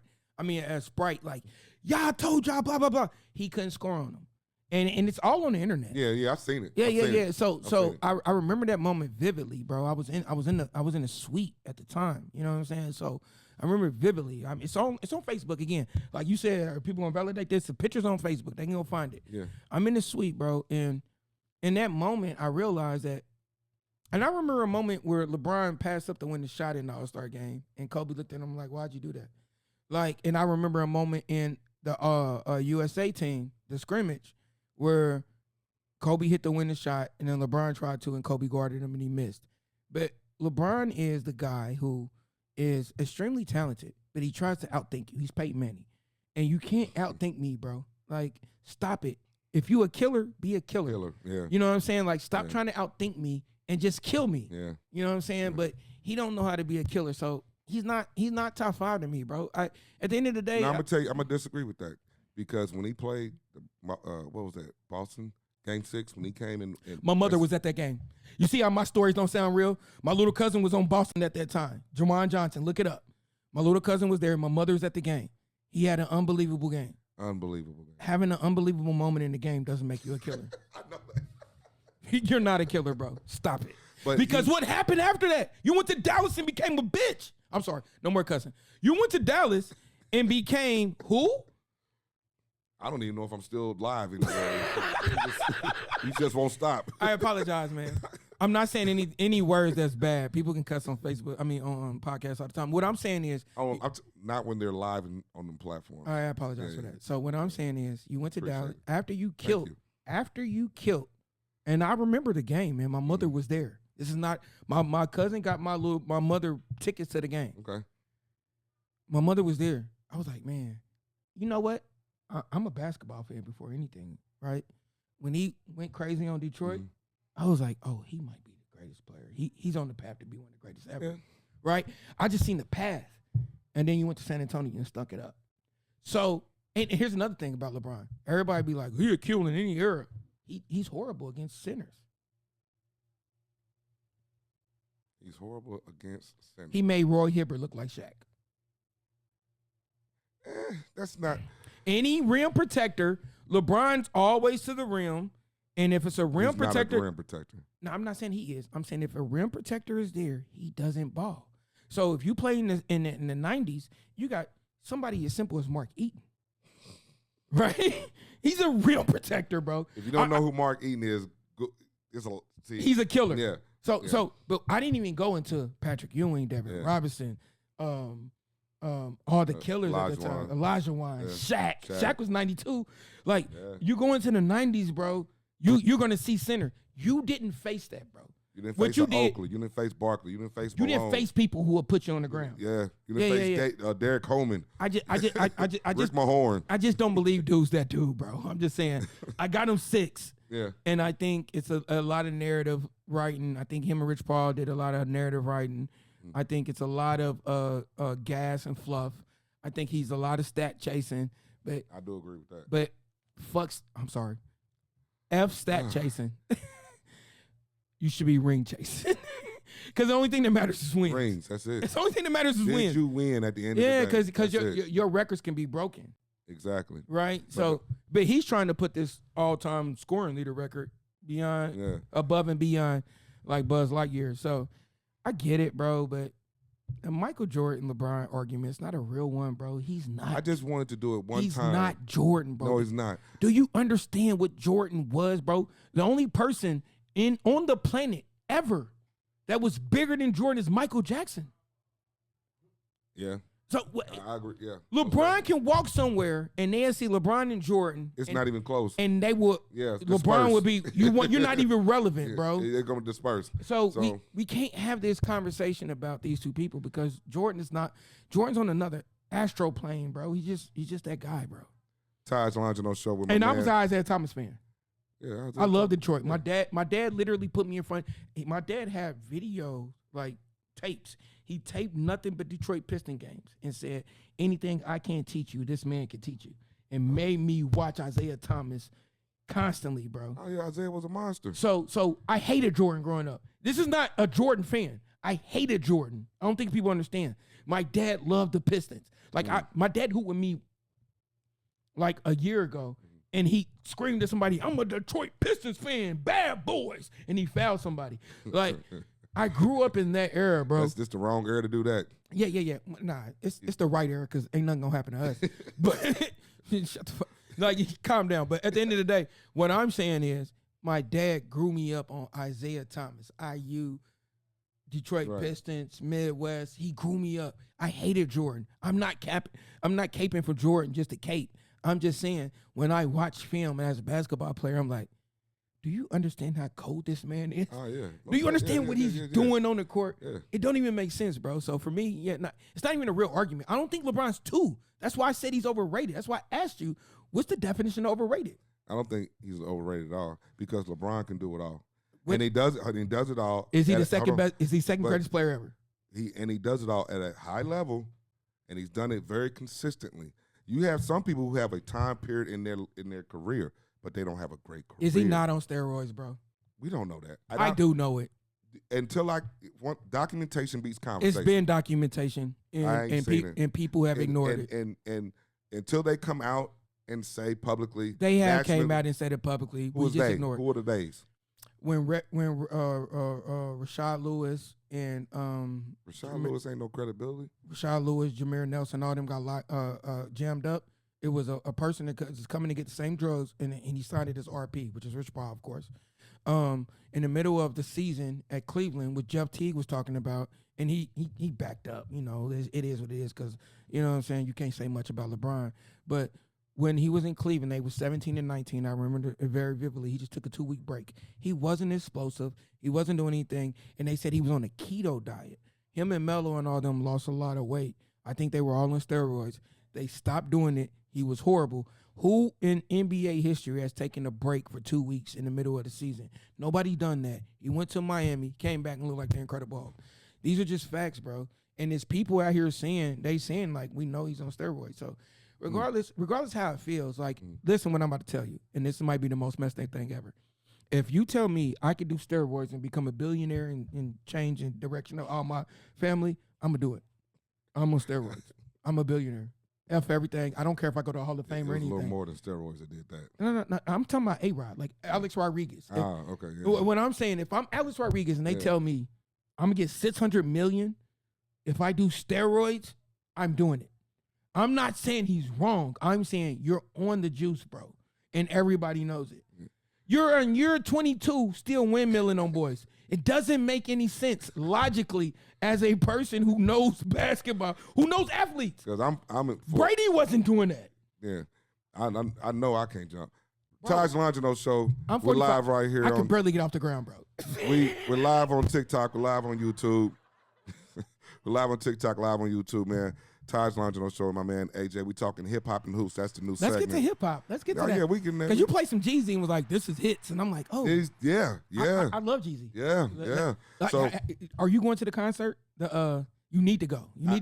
like, y'all told y'all, blah, blah, blah. He couldn't score on him. And it's all on the internet. Yeah, I've seen it. Yeah. So I remember that moment vividly, bro. I was in the suite at the time. You know what I'm saying? So I remember it vividly. It's on Facebook again. Like you said, are people gonna validate this? The picture's on Facebook. They can go find it. Yeah. I'm in the suite, bro, and in that moment I realized that. And I remember a moment where LeBron passed up to win the shot in the All-Star game, and Kobe looked at him like, "Why'd you do that?" Like, and I remember a moment in the USA team, the scrimmage, where Kobe hit the winning shot and then LeBron tried to and Kobe guarded him and he missed. But LeBron is the guy who is extremely talented, but he tries to outthink you. He's Peyton Manning. And you can't outthink me, bro. Like, stop it. If you a killer, be a killer. Yeah. You know what I'm saying? Like, stop trying to outthink me and just kill me. Yeah. You know what I'm saying? Yeah. But he don't know how to be a killer. So he's not top 5 to me, bro. At the end of the day, Now, I'm gonna tell you, I'm gonna disagree with that because when he played, what was that, Boston Game 6, when he came in. My mother was at that game. You see how my stories don't sound real? My little cousin was on Boston at that time. Juwan Johnson, look it up. My little cousin was there. My mother was at the game. He had an unbelievable game. Unbelievable game. Having an unbelievable moment in the game doesn't make you a killer. I know that. You're not a killer, bro. Stop it. But because what happened after that? You went to Dallas and became a bitch. I'm sorry. No more cussing. You went to Dallas and became who? I don't even know if I'm still live anyway. You just won't stop. I apologize, man. I'm not saying any words that's bad. People can cuss on Facebook. I mean, on podcasts all the time. What I'm saying is, Not when they're live on the platform. I apologize for that. So what I'm saying is, you went to Dallas after you killed. And I remember the game, man. My mother was there. This is not my cousin got my mother tickets to the game. Okay. My mother was there. I was like, man, you know what? I'm a basketball fan before anything, right? When he went crazy on Detroit, I was like, oh, he might be the greatest player. He's on the path to be one of the greatest ever, right? I just seen the path. And then you went to San Antonio and stuck it up. So, and here's another thing about LeBron. Everybody be like, he'll kill in any era. He's horrible against sinners. He's horrible against sinners. He made Roy Hibbert look like Shaq. That's not. Any rim protector, LeBron's always to the rim. And if it's a rim protector. Not a rim protector. No, I'm not saying he is. I'm saying if a rim protector is there, he doesn't ball. So if you play in the 90s, you got somebody as simple as Mark Eaton. Right? He's a rim protector, bro. If you don't know who Mark Eaton is, he's a killer. Yeah. So, but I didn't even go into Patrick Ewing, Devin Robinson, all the killers at the time. Elijah Wan, Shaq. Shaq was 92. Like, you go into the 90s, bro, you're going to see center. You didn't face that, bro. You didn't face Oakley. You didn't face Barkley. You didn't face Malone. You didn't face people who will put you on the ground. Yeah. You didn't face Derek Coleman. Rick Mahorn. I just don't believe dude's that dude, bro. I'm just saying. I got him 6. Yeah. And I think it's a lot of narrative writing. I think him and Rich Paul did a lot of narrative writing. I think it's a lot of gas and fluff. I think he's a lot of stat chasing. But I do agree with that. But F stat chasing. You should be ring chasing. Because the only thing that matters is wins. Rings, that's it. It's the only thing that matters is wins. Did you win at the end of the day? Yeah, because your records can be broken. Exactly. Right? But he's trying to put this all-time scoring leader record above and beyond like Buzz Lightyear. So I get it, bro, but the Michael Jordan LeBron argument's not a real one, bro. He's not. I just wanted to do it one time. He's not Jordan, bro. No, he's not. Do you understand what Jordan was, bro? The only person on the planet ever that was bigger than Jordan is Michael Jackson. Yeah. So I agree. Yeah. LeBron can walk somewhere and they'll see LeBron and Jordan. It's not even close. And they will. Yeah. LeBron would be. You're not even relevant, bro. They're gonna disperse. So we can't have this conversation about these two people because Jordan's on another astro plane, bro. He's just that guy, bro. Taj Longino show with my man. And I was an Isaiah Thomas fan. Yeah, I love Detroit. My dad literally put me in front. My dad had video like tapes. He taped nothing but Detroit Piston games and said, anything I can't teach you, this man can teach you. And made me watch Isaiah Thomas constantly, bro. Oh yeah, Isaiah was a monster. So I hated Jordan growing up. This is not a Jordan fan. I hated Jordan. I don't think people understand. My dad loved the Pistons. Like my dad hooped with me like a year ago. And he screamed at somebody, I'm a Detroit Pistons fan, bad boys. And he fouled somebody. Like, I grew up in that era, bro. That's just the wrong era to do that. Yeah. Nah, it's the right era because ain't nothing going to happen to us. But, shut the fuck. Like, calm down. But at the end of the day, what I'm saying is my dad grew me up on Isaiah Thomas, IU, Detroit Pistons, Midwest. He grew me up. I hated Jordan. I'm not caping for Jordan just to cape. I'm just saying, when I watch film as a basketball player, I'm like, do you understand how cold this man is? Oh, yeah. Do you understand what he's doing on the court? Yeah. It don't even make sense, bro. So for me, it's not even a real argument. I don't think LeBron's 2. That's why I said he's overrated. That's why I asked you, what's the definition of overrated? I don't think he's overrated at all because LeBron can do it all. And he does it all. Is he the second best? Is he second greatest player ever? He does it all at a high level, and he's done it very consistently. You have some people who have a time period in their career, but they don't have a great career. Is he not on steroids, bro? We don't know that. I do know it. Until documentation beats conversation. It's been documentation, and people have ignored it. And until they come out and say publicly, they have came out and said it publicly. We just ignored it. Who are the days? When Rashad Lewis and Rashad Lewis ain't no credibility. Rashad Lewis, Jameer Nelson, all them got jammed up. It was a person that was coming to get the same drugs, and he signed it as RP, which is Rich Paul, of course. In the middle of the season at Cleveland, what Jeff Teague was talking about, and he backed up. You know, it is what it is because, you know what I'm saying, you can't say much about LeBron. But when he was in Cleveland, they was 17 and 19. I remember it very vividly. He just took a 2-week break. He wasn't explosive. He wasn't doing anything. And they said he was on a keto diet. Him and Melo and all them lost a lot of weight. I think they were all on steroids. They stopped doing it. He was horrible. Who in NBA history has taken a break for 2 weeks in the middle of the season? Nobody done that. He went to Miami, came back and looked like the Incredible Hulk. These are just facts, bro. And there's people out here saying like, we know he's on steroids. So regardless how it feels, like, listen what I'm about to tell you, and this might be the most messed up thing ever. If you tell me I could do steroids and become a billionaire and change in direction of all my family, I'm going to do it. I'm on steroids. I'm a billionaire. F everything. I don't care if I go to the Hall of Fame or anything. It was a little more than steroids that did that. No. I'm talking about A-Rod, like Alex Rodriguez. Okay. Yeah. When I'm saying, if I'm Alex Rodriguez and they tell me I'm going to get $600 million if I do steroids, I'm doing it. I'm not saying he's wrong. I'm saying you're on the juice, bro, and everybody knows it. You're in year 22 still windmilling on boys. It doesn't make any sense logically as a person who knows basketball, who knows athletes. Because Brady wasn't doing that. Yeah, I know I can't jump. Taj Longino Show. We're live right here. I can barely get off the ground, bro. We're live on TikTok. We're live on YouTube. We're live on TikTok, live on YouTube, man. Taj Longino Show, my man AJ. We talking hip hop and hoops. That's the new segment. Let's get to hip hop. Let's get to that. Yeah, we can. Because you played some Jeezy and was like, "This is hits," and I'm like, "Oh, yeah." I love Jeezy. Yeah. So, are you going to the concert? You need to go. You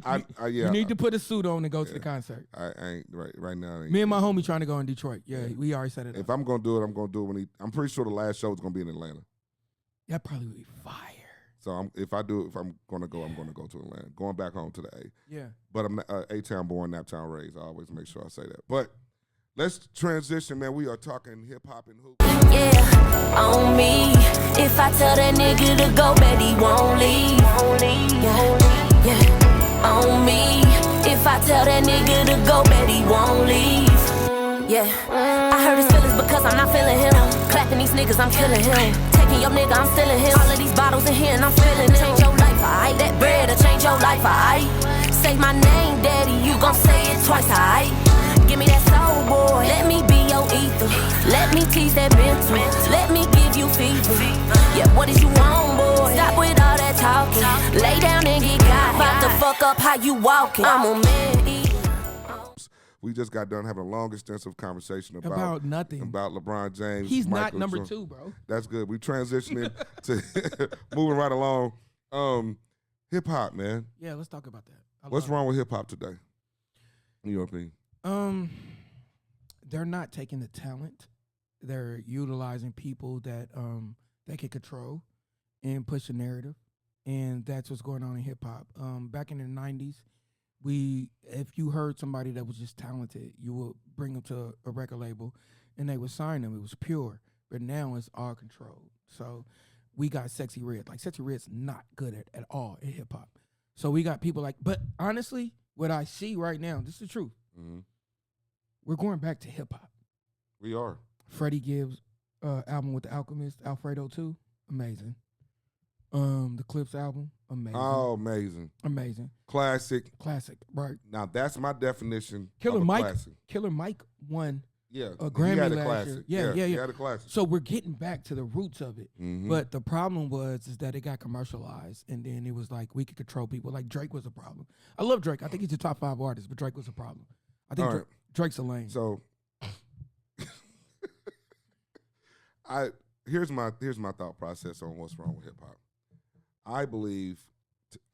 need to put a suit on and go to the concert. I ain't right now. Me and my homie trying to go in Detroit. Yeah, we already set it up. If I'm gonna do it, I'm gonna do it when I'm pretty sure the last show is gonna be in Atlanta. That probably would be fire. So if I'm gonna go, I'm gonna go to Atlanta. Going back home to the A. Yeah. But I'm A-Town born, Naptown raised. I always make sure I say that. But let's transition, man. We are talking hip hop and hoops. Yeah, on me. If I tell that nigga to go, bet he won't leave. Yeah, on me. If I tell that nigga to go, bet he won't leave. Yeah, I hurt his feelings because I'm not feeling him. Clapping these niggas, I'm killing him. Taking your nigga, I'm stealing him. All of these bottles in here and I'm feeling it. Change your life, alright? That bread'll change your life, alright? Say my name, daddy, you gon' say it twice, alright? Give me that soul, boy. Let me be your ether. Let me tease that mental. Let me give you fever. Yeah, what is you on, boy? Stop with all that talking. Lay down and get got. About to fuck up how you walking. I'm a man eater. We just got done having a long, extensive conversation about nothing. About LeBron James. He's Michael not number Jordan. 2, bro. That's good. We transitioning to moving right along. Hip hop, man. Yeah, let's talk about that. What's wrong with hip hop today, in your opinion? They're not taking the talent. They're utilizing people that they can control and push a narrative, and that's what's going on in hip hop. Back in the 90s. If you heard somebody that was just talented, you would bring them to a record label, and they would sign them. It was pure. But now it's all controlled. So we got Sexy Red. Like, Sexy Red's not good at all in hip hop. So we got people like. But honestly, what I see right now, this is the truth. Mm-hmm. We're going back to hip hop. We are. Freddie Gibbs' album with the Alchemist, Alfredo 2, amazing. The Clips album, amazing. Oh, amazing. Amazing. Classic. Right. Now, that's my definition Killer of a Mike. classic. Killer Mike won Yeah. a Grammy he had a last classic. year. Yeah. He had a classic. So we're getting back to the roots of it. Mhm. But the problem is that it got commercialized, and then it was like we could control people. Like Drake was a problem. I love Drake. I think he's a top 5 artist, but Drake was a problem. I think All right. Drake's a lame. So here's my thought process on what's wrong with hip hop. I believe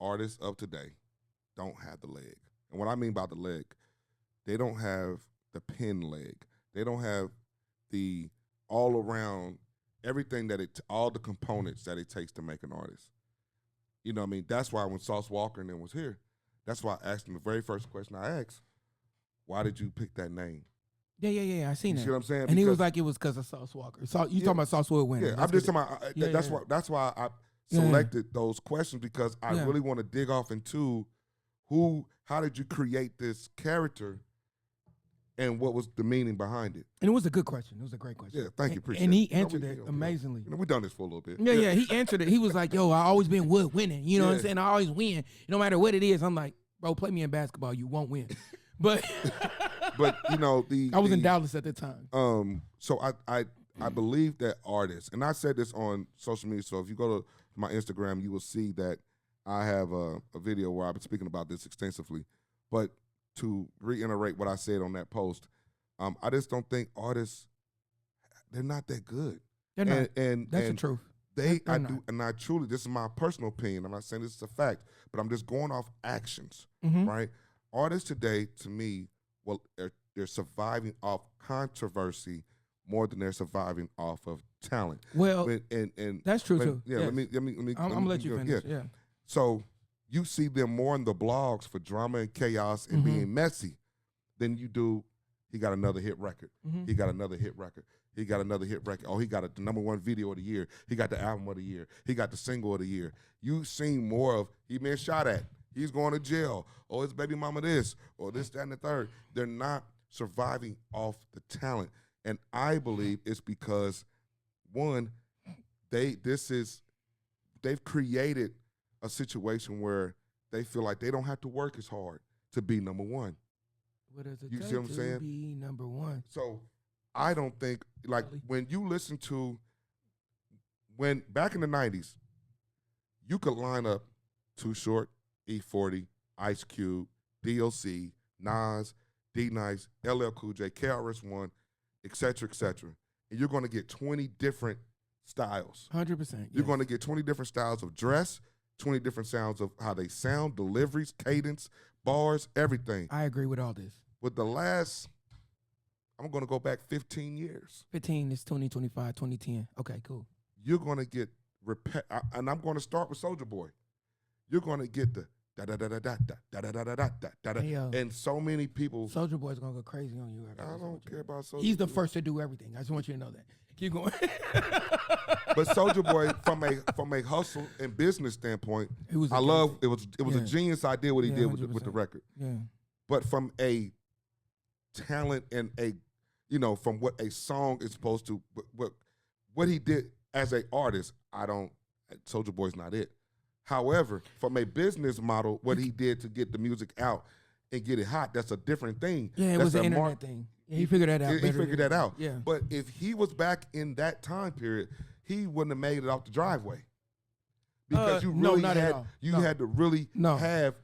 artists of today don't have the leg. And what I mean by the leg, they don't have the pen leg. They don't have the all around everything all the components that it takes to make an artist. You know what I mean? That's why when Sauce Walker and them was here, that's why I asked him the very first question I asked, why did you pick that name? Yeah. I seen You that. see what I'm saying? And he was Because- like, it was because of Sauce Walker. So you talking about Sauce Wood winning? Yeah, I'm just talking about. That's why I selected those questions, because I really want to dig off into how did you create this character, and what was the meaning behind it. And it was a good question. It was a great question. Yeah, thank you, appreciate and it. he answered it amazingly. We've done this for a little bit. Yeah, he answered it. He was like, yo, I always been Wood winning. You know what I'm Yeah. saying? I always win. No matter what it is. I'm like, bro, play me in basketball. You won't win. But But you know I was in Dallas at the time. So I believe that artists, and I said this on social media. So if you go to my Instagram, you will see that I have a video where I've been speaking about this extensively. But to reiterate what I said on that post, I just don't think artists, they're not that good. They're not. And That's the truth. They, They're I not. do, and I truly, this is my personal opinion. I'm not saying this is a fact, but I'm just going off actions, Mhm. right? Artists today, to me, well, they're surviving off controversy more than they're surviving off of talent. Well, And that's true but- too. Yeah, Yes. let me. I'm gonna let you go- finish. Yeah. So you see them more in the blogs for drama and chaos and Mhm. being messy than you do. He got another hit record. Mhm. He got another hit record. He got another hit record. Oh, he got the #1 video of the year. He got the album of the year. He got the single of the year. You seen more of he been shot at. He's going to jail. Or his baby mama this. Or this, that, and the third. They're not surviving off the talent. And I believe it's because, one, they've created a situation where they feel like they don't have to work as hard to be #1. What does it You take see what I'm to saying? be #1? So I don't think, like, Really? when you listen to, when back in the 90s, you could line up Too Short, E40, Ice Cube, DLC, Nas, D-Nice, LL Cool J, KRS-One, et cetera, and you're going to get 20 different styles. 100%. You're going to get 20 different styles of dress, 20 different sounds of how they sound, deliveries, cadence, bars, everything. I agree with all this. With the last, I'm going to go back 15 years. 15 is 2025, 2010. Okay, cool. You're going to get, and I'm going to start with Soulja Boy. You're going to get the da-da-da-da-da-da, Hey, and so many people. Soldier Boy's gonna go crazy on you. I don't care about Soulja He's the Boy. first to do everything. I just want you to know that. Keep going. But Soulja Boy, from a hustle and business standpoint, It was a I love gangster. it was a Yeah. genius idea what he Yeah, did with the 100%. record. Yeah. But from a talent and from what a song is supposed to, what he did as an artist, Soulja Boy's not it. However, from a business model, what he did to get the music out and get it hot, that's a different thing. Yeah, it That's was an a internet thing. Yeah, he figured that out. He better figured than- that out. Yeah. But if he was back in that time period, he wouldn't have made it off the driveway. Because you no, really not at had all. you No. had to really No. have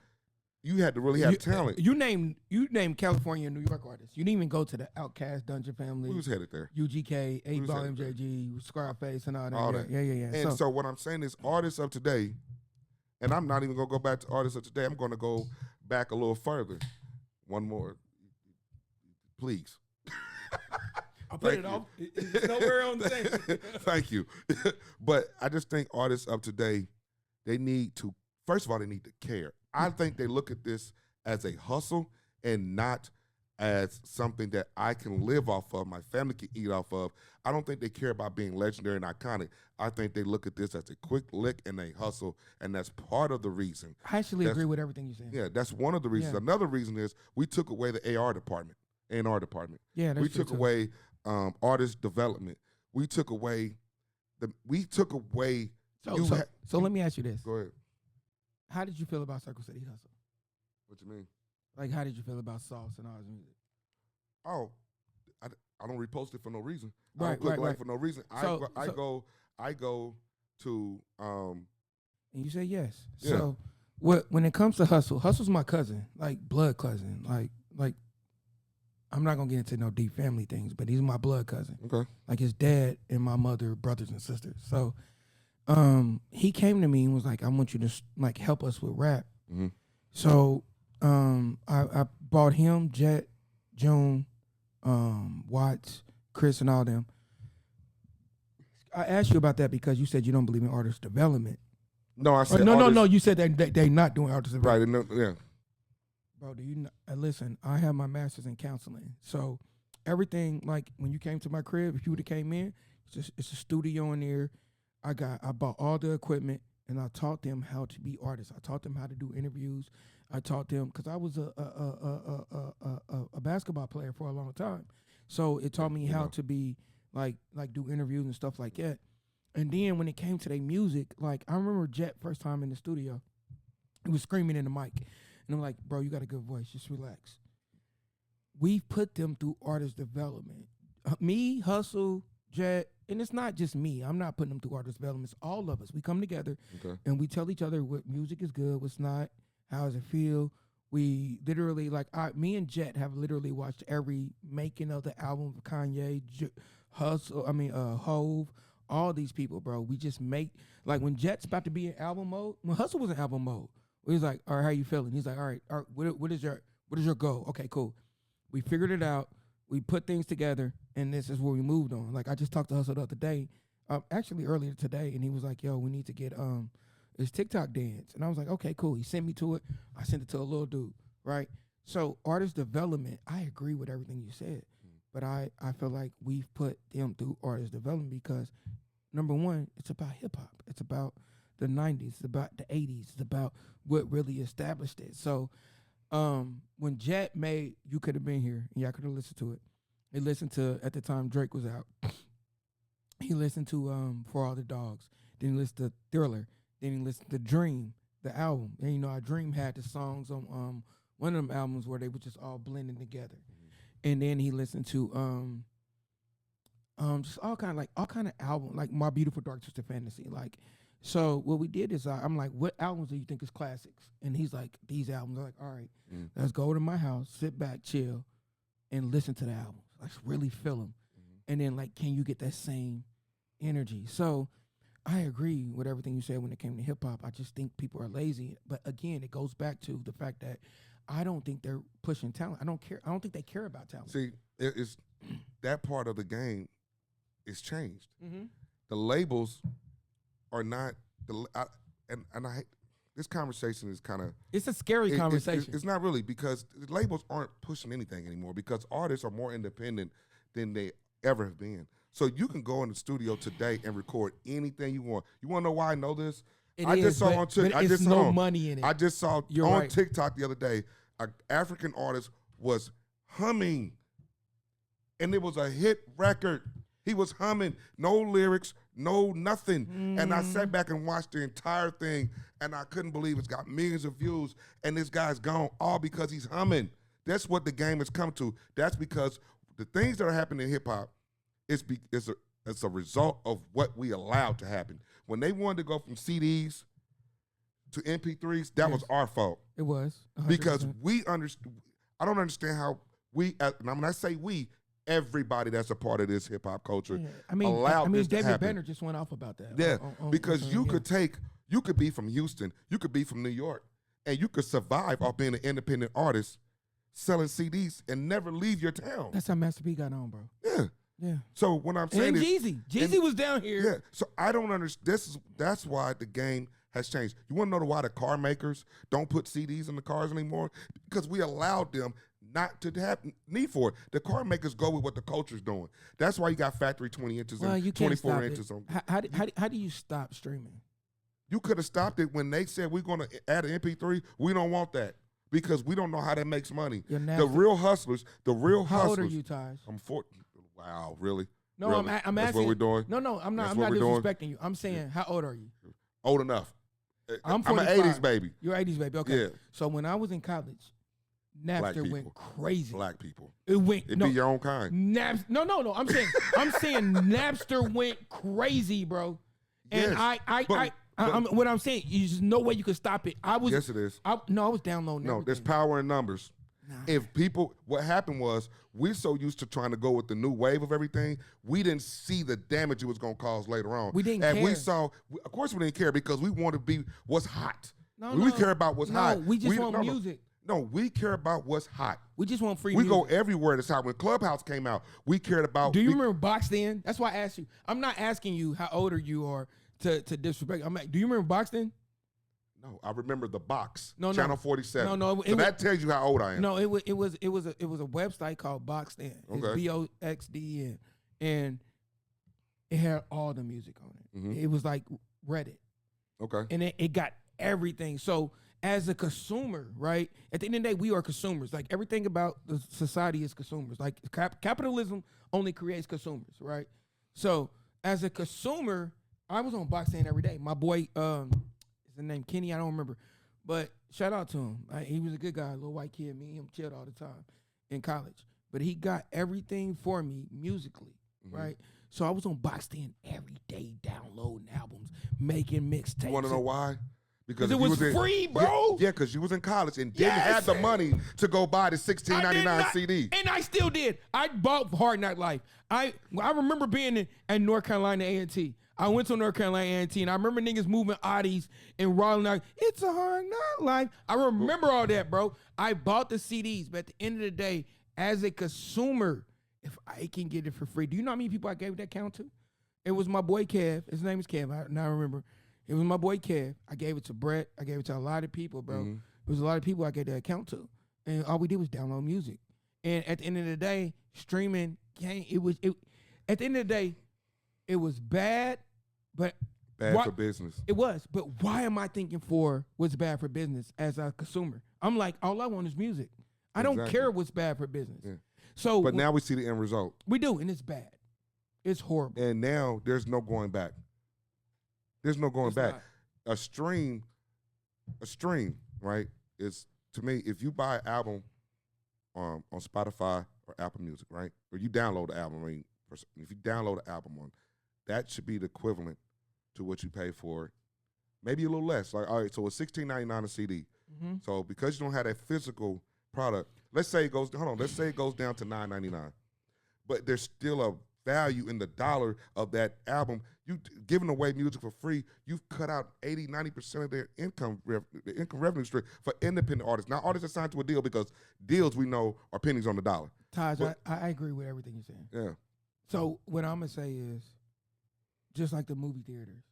talent. You named California and New York artists. You didn't even go to the Outkast, Dungeon Family, We was headed there. UGK, 8 was Ball headed there. MJG, Scarface, and all that. All that. Yeah. And so what I'm saying is artists of today, and I'm not even gonna go back to artists of today, I'm gonna go back a little further. One more. Please. I'll put Thank it you. off. It's nowhere on the thing. Thank you. But I just think artists of today, they need to, first of all, they need to care. I think they look at this as a hustle and not as something that I can live off of, my family can eat off of. I don't think they care about being legendary and iconic. I think they look at this as a quick lick and a hustle, and that's part of the reason. I actually That's- agree with everything you're saying. Yeah, that's one of the reasons. Yeah. Another reason is we took away the AR department, A&R department. Yeah, that's We true took too. away artist development. We took away So let me ask you this. Go ahead. How did you feel about Circle City Hustle? What you mean? Like, how did you feel about Sauce and all his music? Oh, I don't repost it for no reason. I Right, don't click right, like right. for no reason. I go to And you say yes. Yeah. So when it comes to Hustle's my cousin, like blood cousin. Like I'm not gonna get into no deep family things, but he's my blood cousin. okay. Like his dad and my mother, brothers and sisters. So he came to me and was like, I want you to like help us with rap. Mhm. So I bought him, Jet, June, Watts, Chris, and all them. I asked you about that because you said you don't believe in artist development. No, I said No. You said that they not doing artist Right. development. Yeah. Bro, do you know, listen? I have my master's in counseling, so everything like when you came to my crib, if you would have came in, it's a studio in there. I bought all the equipment and I taught them how to be artists. I taught them how to do interviews. I taught them because I was a basketball player for a long time, so it taught me how to be like do interviews and stuff like that. And then when it came to their music, like I remember Jet first time in the studio, he was screaming in the mic, and I'm like, bro, you got a good voice, just relax. We put them through artist development. Me, Hustle, Jet, and it's not just me. I'm not putting them through artist development. It's all of us. We come together and we tell each other what music is good, what's not, how does it feel. We literally, me and Jet have literally watched every making of the album of Kanye, Hove, all these people, bro. We just make, like when Jet's about to be in album mode, when Hustle was in album mode, he's like, all right, how you feeling? He's like, all right, what is your goal? Okay, cool. We figured it out. We put things together, and this is where we moved on. Like I just talked to Hustle the other day, actually earlier today, and he was like, yo, we need to get this TikTok dance. And I was like, okay, cool. He sent me to it. I sent it to a little dude, right? So artist development, I agree with everything you said, but I feel like we've put them through artist development because, number one, it's about hip-hop. It's about the 90s. It's about the 80s. It's about what really established it. So when Jet made You Could Have Been Here, and y'all could have listened to it, he listened to, at the time Drake was out, he listened to For All the Dogs. Then he listened to Thriller. Then he listened to Dream, the album. And you know, our Dream had the songs on one of them albums where they were just all blending together. And then he listened to just all kind of album, like My Beautiful Dark Twisted Fantasy. Like, so what we did is I'm like, what albums do you think is classics? And he's like, these albums. I'm like, all right, let's go to my house, sit back, chill, and listen to the albums. Like, really feel them. And then, like, can you get that same energy? So I agree with everything you said when it came to hip hop. I just think people are lazy. But again, it goes back to the fact that I don't think they're pushing talent. I don't care. I don't think they care about talent. See, it's that part of the game is changed. The labels are not this conversation is kind of, it's a scary conversation. It's not really, because the labels aren't pushing anything anymore because artists are more independent than they ever have been. So you can go in the studio today and record anything you want. You want to know why I know this? Just saw on money in it. I just saw right. TikTok the other day, an African artist was humming, and it was a hit record. He was humming, no lyrics, no nothing. And I sat back and watched the entire thing, and I couldn't believe it's got millions of views, and this guy's gone all because he's humming. That's what the game has come to. That's because the things that are happening in hip-hop is a result of what we allowed to happen. When they wanted to go from CDs to MP3s, that was our fault. It was. 100%. Because I don't understand how and when I say we, everybody that's a part of this hip hop culture allowed this to David happen. Banner just went off about that. Yeah, because you could be from Houston, you could be from New York, and you could survive off being an independent artist selling CDs and never leave your town. That's how Master P got on, bro. Yeah. So when I'm saying and Jeezy was down here. Yeah. So I don't understand. That's why the game has changed. You want to know why the car makers don't put CDs in the cars anymore? Because we allowed them not to have need for it. The car makers go with what the culture's doing. That's why you got factory 20 inches and 24 inches on. How do you stop streaming? You could have stopped it when they said we're going to add an MP3. We don't want that because we don't know how that makes money. The real hustlers. How old are you, Taj? I'm 14. Wow, really? No, really? I'm That's asking. what we're doing? No, I'm not disrespecting you. I'm saying, how old are you? old enough. I'm an 45. 80s baby. You're 80s baby. Okay. Yeah. So when I was in college, Napster went crazy. Black people. It went. It be your own kind. No. I'm saying Napster went crazy, bro. And yes, what I'm saying, there's no way you could stop it. Yes, it is. I was downloading. No, everything. there's power in numbers. Nah. If people, what happened was, we're so used to trying to go with the new wave of everything, we didn't see the damage it was going to cause later on. We didn't and care. we saw, of course we didn't care because we want to be what's hot. No, we care about what's hot. We just want music. No, we care about what's hot. We just want free we music. go everywhere that's hot. When Clubhouse came out, we cared about. Do you remember Boxed In? That's why I asked you. I'm not asking you how old you are to disrespect. I'm like, do you remember Boxed In? No, I remember the box. No, Channel 47. No. So that tells you how old I am. No, it was a website called Boxed In. It's Okay. BOXDN, and it had all the music on it. Mhm. It was like Reddit, Okay. and it got everything. So as a consumer, right? At the end of the day, we are consumers. Like everything about the society is consumers. Like capitalism only creates consumers, right? So as a consumer, I was on Boxed In every day. My boy, his name Kenny, I don't remember, but shout out to him. He was a good guy, a little white kid. Me and him chilled all the time in college. But he got everything for me musically, right? So I was on Boxed In every day, downloading albums, making mixtapes. You want to know why? Because it was free, bro. Yeah, because you was in college and didn't have the money to go buy the $16.99 CD. And I still did. I bought Hard Knock Life. I remember being at North Carolina A&T. I went to North Carolina A&T, and I remember niggas moving Audis and rolling out, it's a hard knock life. I remember all that, bro. I bought the CDs, but at the end of the day, as a consumer, if I can get it for free, do you know how many people I gave that count to? It was my boy Kev. His name is Kev. I now remember. It was my boy Kev. I gave it to Brett. I gave it to a lot of people, bro. It was a lot of people I gave that account to. And all we did was download music. And at the end of the day, streaming came, at the end of the day, it was bad, but Bad for business. It was. But why am I thinking what's bad for business as a consumer? I'm like, all I want is music. I don't care what's bad for business. Yeah. So but now we see the end result. We do, and it's bad. It's horrible. And now there's no going back. There's no going back. Not. A stream, right, is, to me, if you buy an album on Spotify or Apple Music, right, or you download the album, I mean, if you download an album that should be the equivalent to what you pay for it. Maybe a little less. Like, all right, so it's $16.99 a CD. So because you don't have that physical product, let's say it goes down to $9.99, but there's still a value in the dollar of that album. You giving away music for free, you've cut out 80-90% of their income revenue stream for independent artists. Now artists are signed to a deal because deals we know are pennies on the dollar. Taj, I agree with everything you're saying. Yeah. So what I'm gonna say is, just like the movie theaters,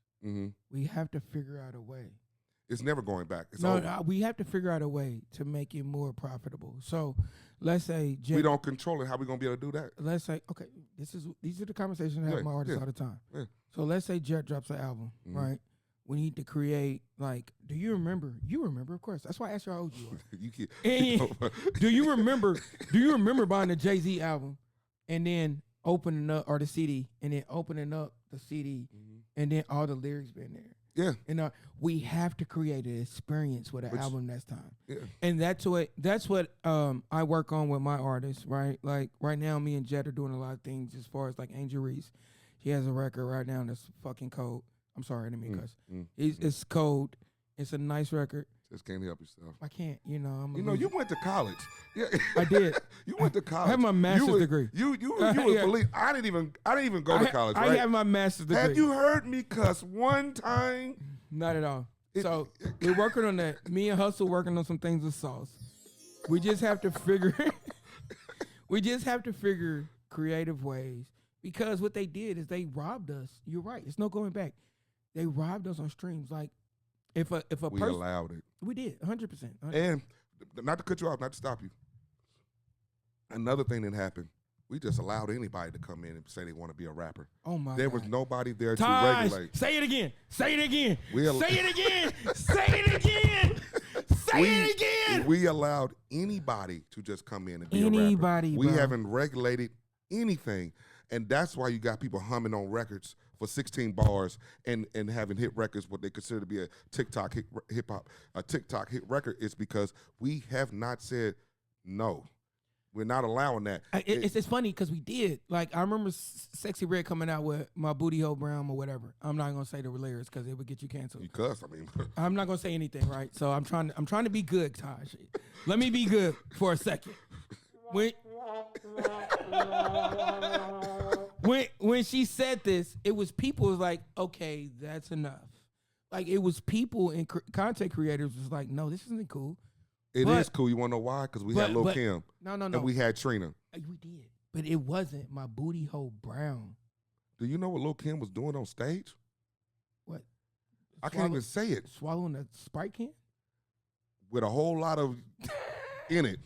we have to figure out a way. It's never going back. No, we have to figure out a way to make it more profitable. So let's say we don't control it. How we gonna be able to do that? Let's say, okay, these are the conversations I have with my artists all the time. Yeah. So let's say Jet drops an album, right? We need to create, like, do you remember? You remember, of course. That's why I asked you how old you are. Do you remember buying the Jay-Z album and then opening up, or the CD, and then opening up the CD and then all the lyrics being there? Yeah. And we have to create an experience with an album next time. Yeah. And that's what I work on with my artists, right? Like right now, me and Jet are doing a lot of things as far as like Angel Reese. He has a record right now that's fucking cold. I'm sorry, I didn't mean cuss. It's cold. It's a nice record. Just can't help yourself. I can't, you went to college. Yeah. I did. You went to college. I have my master's degree. You would believe I didn't even go to college, right? I have my master's degree. Have you heard me cuss one time? Not at all. So we're working on that. Me and Hustle working on some things with Sauce. We just have to figure creative ways, because what they did is they robbed us. You're right. It's no going back. They robbed us on streams. Like if a we person allowed it. We did 100%. And not to cut you off, not to stop you. Another thing that happened, we just allowed anybody to come in and say they want to be a rapper. Oh my! There was nobody there to regulate. Say it again. Say it again. Say it again. Say it again. Say it again. We allowed anybody to just come in and be a rapper. We haven't regulated anything. And that's why you got people humming on records for 16 bars and having hit records, what they consider to be a TikTok hip hop, a TikTok hit record, is because we have not said no. We're not allowing that. It's funny because we did. Like, I remember Sexy Red coming out with My Booty Hole Brown or whatever. I'm not gonna say the lyrics because it would get you canceled. You cuss, I mean. I'm not gonna say anything, right? So I'm trying to be good, Taj. Let me be good for a second. When she said this, it was people was like, okay, that's enough. Like, it was people and content creators was like, no, this isn't cool. It is cool. You want to know why? Because we had Lil Kim. No. And we had Trina. We did. But it wasn't My Booty Hole Brown. Do you know what Lil Kim was doing on stage? What? I can't even say it. Swallowing a Sprite can? With a whole lot of in it.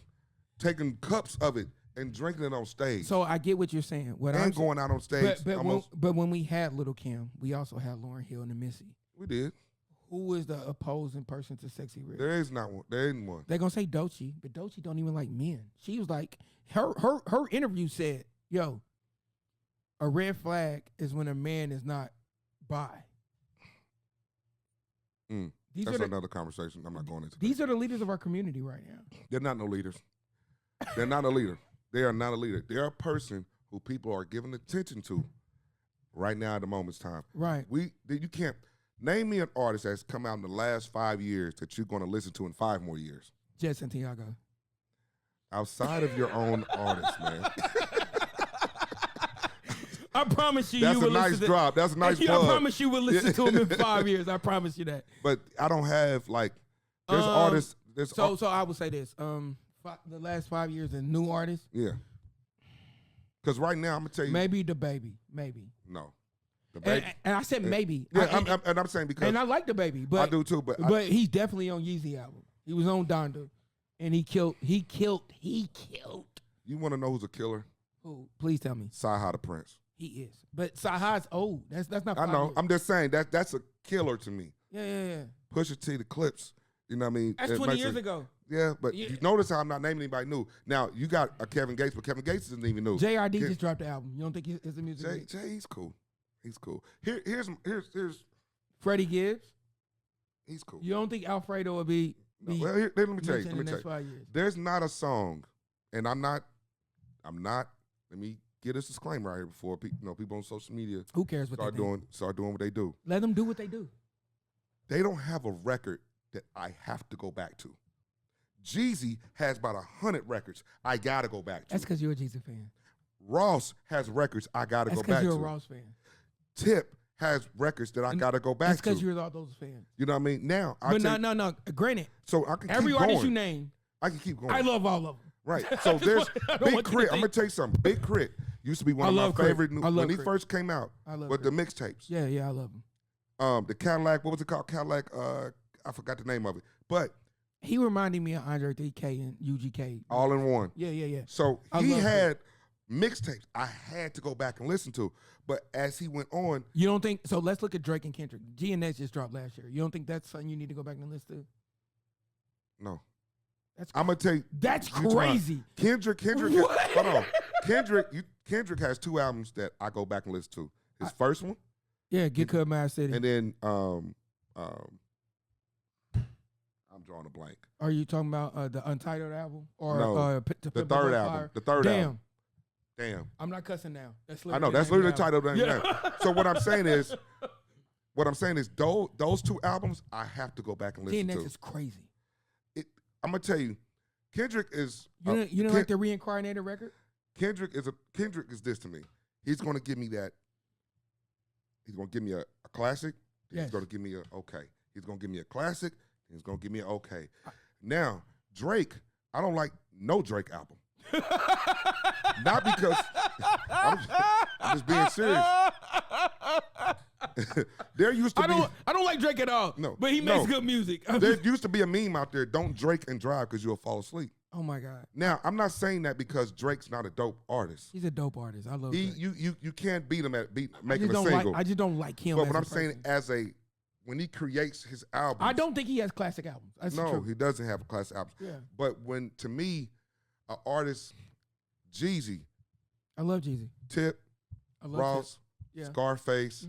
Taking cups of it and drinking it on stage. So I get what you're saying. And going out on stage. But when we had Little Kim, we also had Lauryn Hill and Missy. We did. Who was the opposing person to Sexy Red? There is not one. There isn't one. They're gonna say Doechii, but Doechii don't even like men. She was like, her interview said, yo, a red flag is when a man is not bi. That's another conversation. I'm not going into These are the leaders of our community right now. They're not no leaders. They're not a leader. They are not a leader. They're a person who people are giving attention to right now at the moment's time. Right. You can't name me an artist that's come out in the last 5 years that you're going to listen to in 5 more years. Jet Santiago. Outside of your own artist, man. I promise you, that's you will a nice listen drop. That's a nice plug. I promise you will listen to him in 5 years. I promise you that. But I don't have there's artists. So I would say this. The last 5 years and new artists. Yeah. Because right now I'm gonna tell you. Maybe the baby. Maybe. No. The baby. And I said maybe. Yeah, I'm saying because. And I like the baby, but I do too. But he's definitely on Yeezy album. He was on Donda, and he killed. You want to know who's a killer? Who? Please tell me. Saha the Prince. He is, but Saha's old. That's not. I know. Years. I'm just saying that's a killer to me. Yeah. Pusha T, the Clips. You know what I mean? That's 20 years ago. Yeah, but you notice how I'm not naming anybody new. Now you got a Kevin Gates, but Kevin Gates isn't even new. JRD just dropped the album. You don't think it's a music? Jay, he's cool. He's cool. Here's Freddie Gibbs. He's cool. You don't think Alfredo will be? Well, let me tell you. In the next 5 years. There's not a song, and I'm not. Let me get this disclaimer right here before people on social media. Who cares what start doing what they do. Let them do what they do. They don't have a record that I have to go back to. Jeezy has about 100 records I gotta go back to. That's because you're a Jeezy fan. Ross has records I gotta go back to. That's because you're a Ross fan. Tip has records that I gotta go back to. That's because you're all those fans. You know what I mean? Now, no. Granted, so I can every keep artist going. you name, I can keep going. I love all of them. Right. So there's Big Crit. I'm gonna tell you something. Big Crit used to be one of my favorite. When he first came out with the mixtapes. Yeah, I love him. The Cadillac. What was it called? Cadillac. I forgot the name of it, but he reminded me of Andre 3K and UGK. All in one. Yeah. So he had mixtapes I had to go back and listen to. But as he went on. You don't think, so let's look at Drake and Kendrick. GNX just dropped last year. You don't think that's something you need to go back and listen to? No. I'm going to tell you. That's crazy. Kendrick, hold on. Kendrick has 2 albums that I go back and listen to. His first one. Yeah, Get Cut Mad City. And then I'm drawing a blank. Are you talking about the Untitled album? Or no, the third album. The third album. Damn. I'm not cussing now. I know, that's literally the title of the name. So what I'm saying is those 2 albums I have to go back and listen to. GNX is crazy. I'm going to tell you, Kendrick is... You don't like the reincarnated record? Kendrick is this to me. He's going to give me that. He's going to give me a classic. Yes. He's going to give me a okay. He's going to give me a classic. He's going to give me an okay. Now, Drake, I don't like no Drake album. Not because... I'm just being serious. There used to be... I don't like Drake at all. No. But he makes good music. There used to be a meme out there, don't Drake and drive because you'll fall asleep. Oh, my God. Now, I'm not saying that because Drake's not a dope artist. He's a dope artist. I love Drake. You can't beat him at making a single. I just don't like him. But what I'm saying when he creates his albums. I don't think he has classic albums. That's true. He doesn't have classic albums. Yeah. But to me, an artist, Jeezy. I love Jeezy. Tip, Ross, Yeah. Scarface.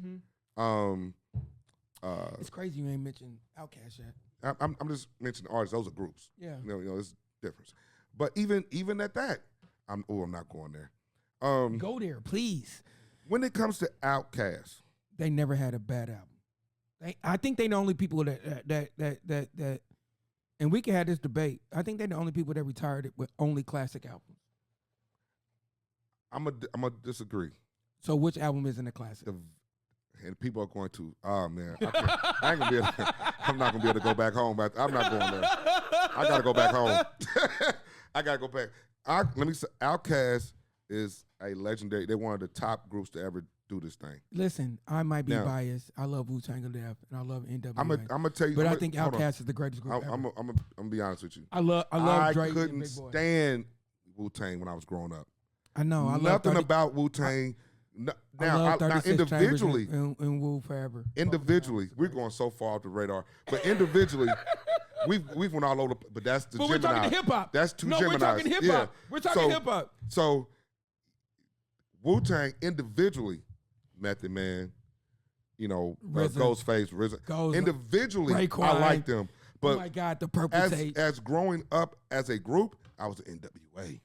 It's crazy you ain't mentioned Outkast yet. I'm just mentioning artists. Those are groups. Yeah. You know, it's difference. But even at that, I'm not going there. Go there, please. When it comes to Outkast, They never had a bad album. I think they the only people that and we can have this debate. I think they're the only people that retired with only classic albums. I'm gonna disagree. So which album isn't a classic? And people are going to, oh man, I ain't gonna be able I'm not gonna be able to go back home. But I'm not going there. I gotta go back home. I gotta go back. Let me say, Outkast is a legendary. They're one of the top groups to ever do this thing. Listen, I might be biased. I love Wu-Tang to death, and I love NWA. I'm gonna tell you, but I think Outkast is the greatest group ever. I'm gonna be honest with you. I love Drake. I couldn't stand Wu-Tang when I was growing up. I know. I Nothing love about Wu-Tang. Now individually, and Wu forever. Individually, we're going so far off the radar. But individually, we've went all over. But that's the Gemini. We're talking hip hop. That's two No, Geminis. we're talking hip hop. Yeah. We're talking hip hop. So Wu-Tang individually, Method Man, you know, Ghostface, RZA. Individually, Raekwon. I like them. But Oh my God, the Purple Tape. as growing up as a group, I was an NWA.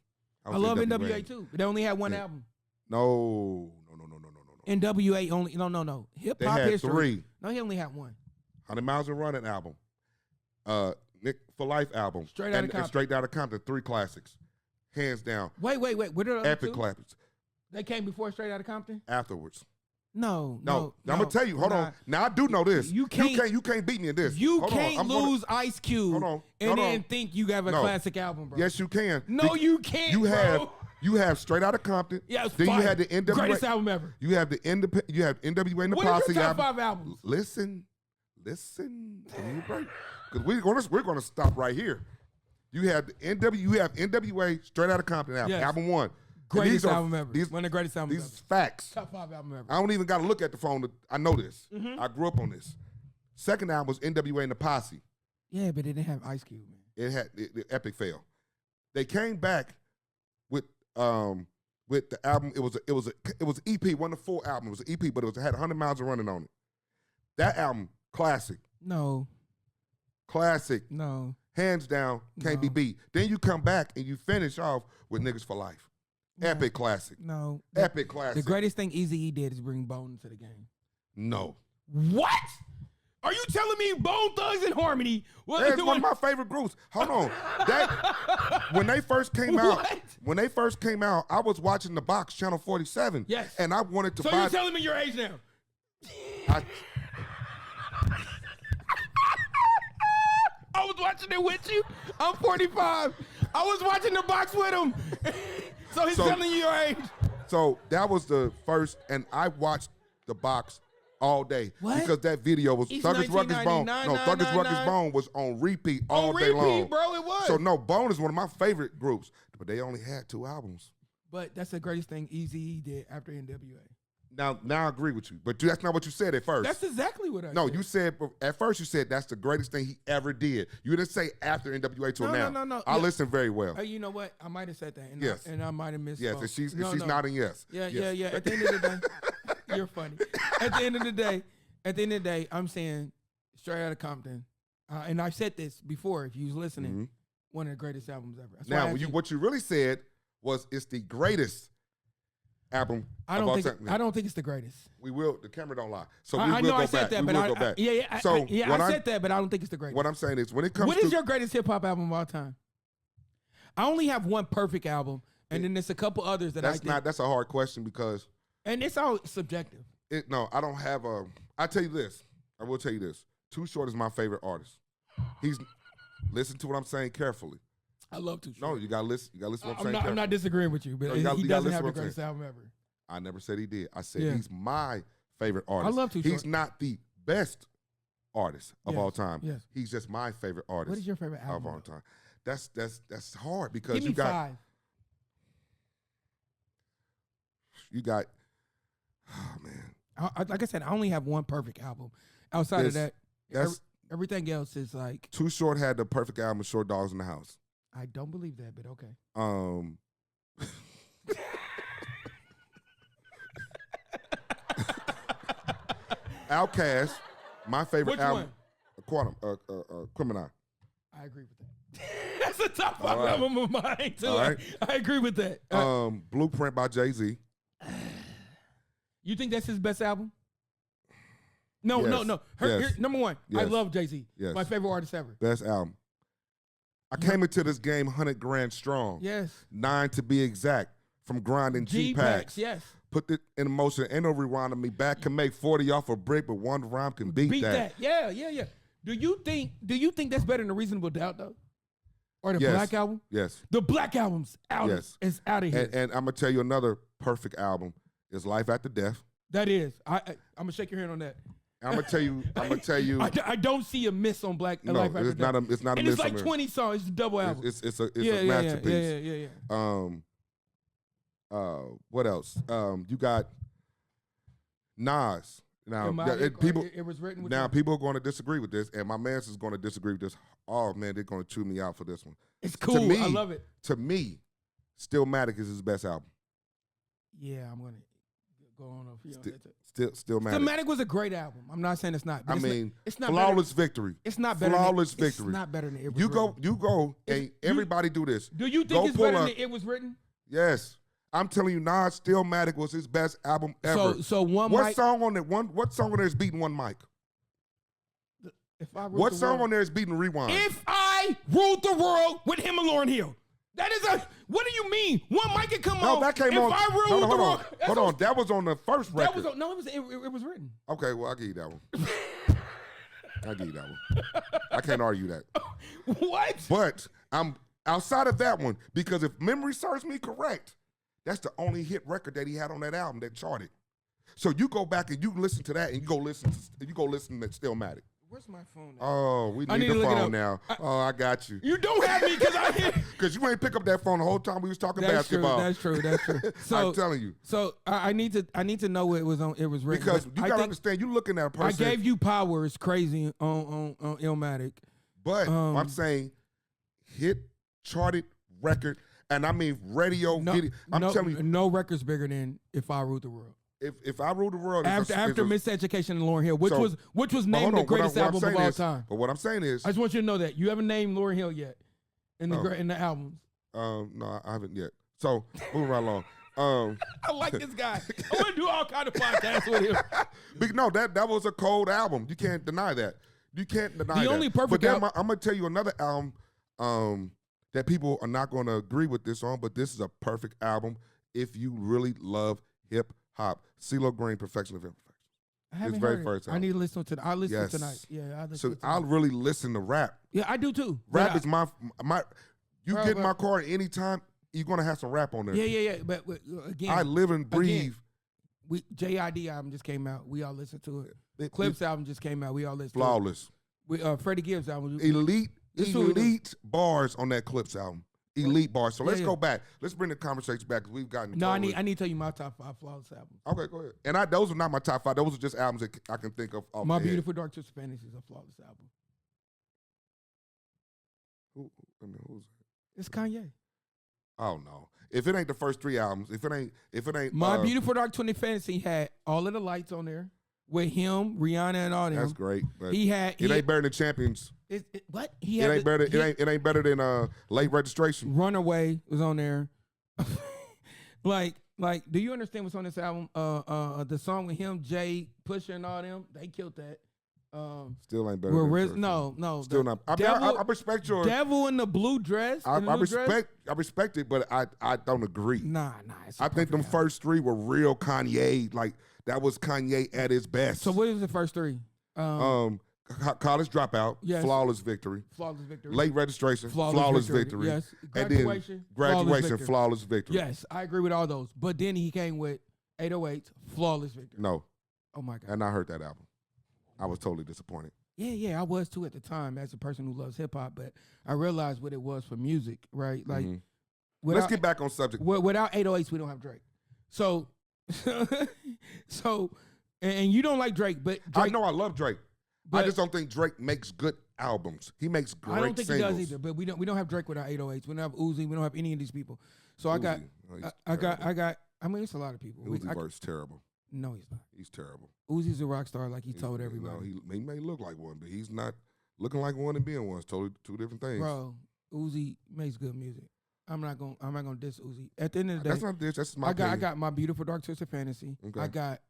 I love NWA too, but they only had one album. No. NWA only no. Hip hop had history. 3. No, he only had one. 100 Miles and Running album. Nick for Life album. Straight Outta Compton. And Straight Outta Compton, 3 classics. Hands down. Wait. What are the other Epic two? classics. They came before Straight Outta Compton? Afterwards. No. I'm gonna tell you. Hold on. Now I do know this. You can't beat me in this. You hold can't on. lose Ice Cube and then think you have a classic album, bro. Yes, you can. No, you can't. You have Straight Outta Compton. Yeah, then you had the NWA. Greatest album ever. You have the You have NWA and the What Posse is your top album. 5 albums? Listen. Because we're gonna stop right here. You have the NWA Straight Outta Compton album. Yes. Album 1. Greatest album ever. One of the greatest albums These ever. facts. Top 5 album ever. I don't even got to look at the phone. I know this. I grew up on this. Second album was NWA and the Posse. Yeah, but it didn't have Ice Cube, man. It had the epic fail. They came back with the album. It was an EP. One of the 4 albums. It was an EP, but it had 100 Miles of Running on it. That album, classic. No. Classic. No. Hands down, can't be beat. Then you come back and you finish off with Niggas for Life. No. Epic classic. No. Epic classic. The greatest thing Eazy-E did is bring Bone into the game. No. What? Are you telling me Bone Thugs and Harmony? That's one of my favorite groups. Hold on. When they first came out, I was watching The Box, Channel 47. Yes. And I wanted to buy. So you're telling me your age now? I was watching it with you. I'm 45. I was watching The Box with him. So he's telling you your age. So that was the first, and I watched The Box all day. What? Because that video was Thuggish Ruggish Bone. No, Thuggish Ruggish Bone was on repeat all day long. On repeat, bro, it was. So no, Bone is one of my favorite groups, but they only had 2 albums. But that's the greatest thing Eazy-E did after NWA. Now I agree with you, but that's not what you said at first. That's exactly what I said. No, you said at first you said that's the greatest thing he ever did. You didn't say after NWA till now. No. I listened very well. You know what? I might have said that. And Yes. I might have missed. Yes, and she's nodding yes. Yeah. Yes. At the end of the day, you're funny. At the end of the day, I'm saying Straight Outta Compton, and I've said this before. If you was listening, one of the greatest albums ever. That's now, what you really said was it's the greatest album. I don't think it's the greatest. We will. The camera don't lie. So I know I said that, but I said that, but I don't think it's the greatest. What I'm saying is, when it comes, what is your greatest hip hop album of all time? I only have one perfect album, and then there's a couple others that That's a hard question because, and it's all subjective. No, I don't have a. I tell you this. I will tell you this. Too Short is my favorite artist. Listen to what I'm saying carefully. I love Too Short. No, you gotta listen. You gotta listen to what I'm saying. I'm not disagreeing with you, but he doesn't have the greatest album ever. I never said he did. I said he's my favorite artist. I love Too Short. He's not the best artist of all time. Yes. He's just my favorite artist. What is your favorite album of all time? That's hard because Give me 5. You got. Oh man. Like I said, I only have one perfect album. Outside of that, everything else is like. Too Short had the perfect album, Short Dogs in the House. I don't believe that, but okay. Outkast, my favorite Which album, Criminal. I agree with that. That's a top 5 right. album of mine too. All right. I agree with that. Blueprint by Jay-Z. You think that's his best album? No, Yes. no. Yes. Number one, I Yes. love Jay-Z. Yes. My favorite artist ever. Best album. I came into this game 100 grand strong. Yes. 9 to be exact. From grinding G-Packs. Yes. Put it in motion. Ain't no rewinding me back. Can make 40 off a brick, but one rhyme can beat that. Yeah. Do you think that's better than a Reasonable Doubt though? Or the Yes. Black Album? Yes. The Black Album's out. Yes. It's out of here. And I'm going to tell you another perfect album is Life After Death. That is. I'm gonna shake your hand on that. And I'm gonna tell you. I don't see a miss on Black No, Life After it's Death. not a And miss it's like on there. 20 songs. It's a double album. It's a masterpiece. Yeah. What else? You got Nas. Now, It was written with now you. people are going to disagree with this, and my man's is going to disagree with this. Oh man, they're going to chew me out for this one. It's cool. me- I love it. To me, Stillmatic is his best album. Yeah, I'm gonna go on a few. Stillmatic. Stillmatic was a great album. I'm not saying it's not. But it's not flawless victory. It's not better. Flawless than, victory. It's not better than it was You written. go, and everybody do this. Do you Go think it's pull better up- than it was written? Yes. I'm telling you, Nas Stillmatic was his best album ever. So one What mic. song on there is beating one mic? If I ruled What the song world, on there is beating rewind? If I ruled the world with him and Lauryn Hill, that is a. What do you mean? One mic can come no, on. that came if on. I ruled Hold the on, world, hold on. That was on the first That record. was no. It was written. Okay, well, I'll give you that one. I'll give you that one. I can't argue that. What? But I'm outside of that one because if memory serves me correct, that's the only hit record that he had on that album that charted. So you go back and you listen to that and you go listen to Stillmatic. Where's my phone? At? Oh, we I need need to the look it phone up. now. I got you. You don't have me because Because you ain't pick up that phone the whole time we was talking That's true. basketball. That's true. That's true. So I'm telling you. So I need to know what it was on. It was written Because but you I gotta think understand, you looking at a person. I gave you power. It's crazy on Illmatic. But I'm saying hit, charted, record, and I mean radio. I'm telling you, no record's bigger than If I Ruled the World. if I rule the world, After Miseducation and Lauryn Hill, which was named the greatest album of all time. But what I'm saying is, I just want you to know that you haven't named Lauryn Hill yet in the Oh. in the albums. no, I haven't yet. So moving right along. I like this guy. I want to do all kind of podcasts with him. No, that was a cold album. You can't deny that. You can't deny that. The only perfect But then album. I'm gonna tell you another album that people are not gonna agree with this on, but this is a perfect album if you really love hip hop. CeeLo Green, Perfection of Imperfection. I haven't very heard it. first I album. need to listen to it. I'll listen Yes. tonight. Yeah, I'll listen So to it tonight. I really listen to rap. Yeah, I do too. Rap But is my. You Bro, get in my but- car anytime, you're gonna have some rap on there. Yeah. But again, I live and breathe. JID album just came out. We all listened to it. Clips album just came out. We all listened Flawless. to it. Freddie Gibbs album. Elite This is what we do. bars on that Clips album. Elite bars. So let's yeah. go back. Let's bring the conversation back because we've gotten. No, I totally- need to tell you my top 5 flawless albums. Okay, go ahead. And those are not my top 5. Those are just albums that I can think of. Off My the head. Beautiful Dark Twisted Fantasy is a flawless album. Who's? It's Kanye. Oh no! If it ain't the first 3 albums, if it ain't. My Beautiful Dark Twisted Fantasy had all of the lights on there with him, Rihanna, and all them. That's great. But He had. it ain't better than Champions. What? He It had ain't better. It ain't better than Late Registration. Runaway was on there. like, do you understand what's on this album? The song with him, Jay, Pusha, and all them, they killed that. Still ain't better. Than the first no. Still not. I mean, I respect your. Devil in the blue dress. I in the blue dress? respect it, but I don't agree. Nah. It's a I think them perfect album. first 3 were real Kanye. Like that was Kanye at his best. So what was the first 3? College Dropout, Yes. Flawless Victory, Flawless Victory. Late Registration, Flawless Victory, Yes. and then Graduation, Victory. Flawless Victory. Yes, I agree with all those. But then he came with 808s, Flawless Victory. No, Oh my God. and I heard that album. I was totally disappointed. Yeah, I was too at the time as a person who loves hip hop, but I realized what it was for music, right? Like, Mhm. without, Let's get back on subject. without 808s, we don't have Drake. So, and you don't like Drake, but I Drake, know I love Drake. but I just don't think Drake makes good albums. He makes great I don't think singles. he does either. But we don't have Drake without 808s. We don't have Uzi. We don't have any of these people. So I got, Uzi. Oh, he's I terrible. got. I mean, it's a lot of people. Uzi verse terrible. No, he's not. He's terrible. Uzi's a rock star, like he told You everybody. know, he may look like one, but he's not looking like one and being one. It's totally two different things. Bro, Uzi makes good music. I'm not gonna diss Uzi. At the end of the day, That's not this. That's my I opinion. got My Beautiful Dark Twisted Fantasy. Okay. I got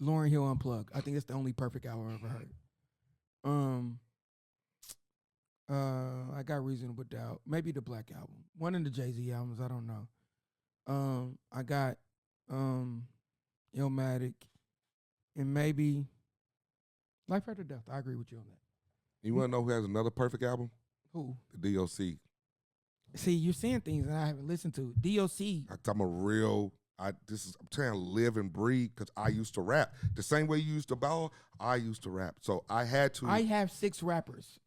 Lauryn Hill Unplugged. I think it's the only perfect album I ever heard. I got Reasonable Doubt. Maybe the Black Album. One of the Jay-Z albums. I don't know. I got Illmatic, and maybe Life After Death. I agree with you on that. You want to know who has another perfect album? Who? The DOC. See, you're saying things that I haven't listened to. DOC. I'm trying to live and breathe because I used to rap. The same way you used to ball, I used to rap. So I had to. I have 6 rappers.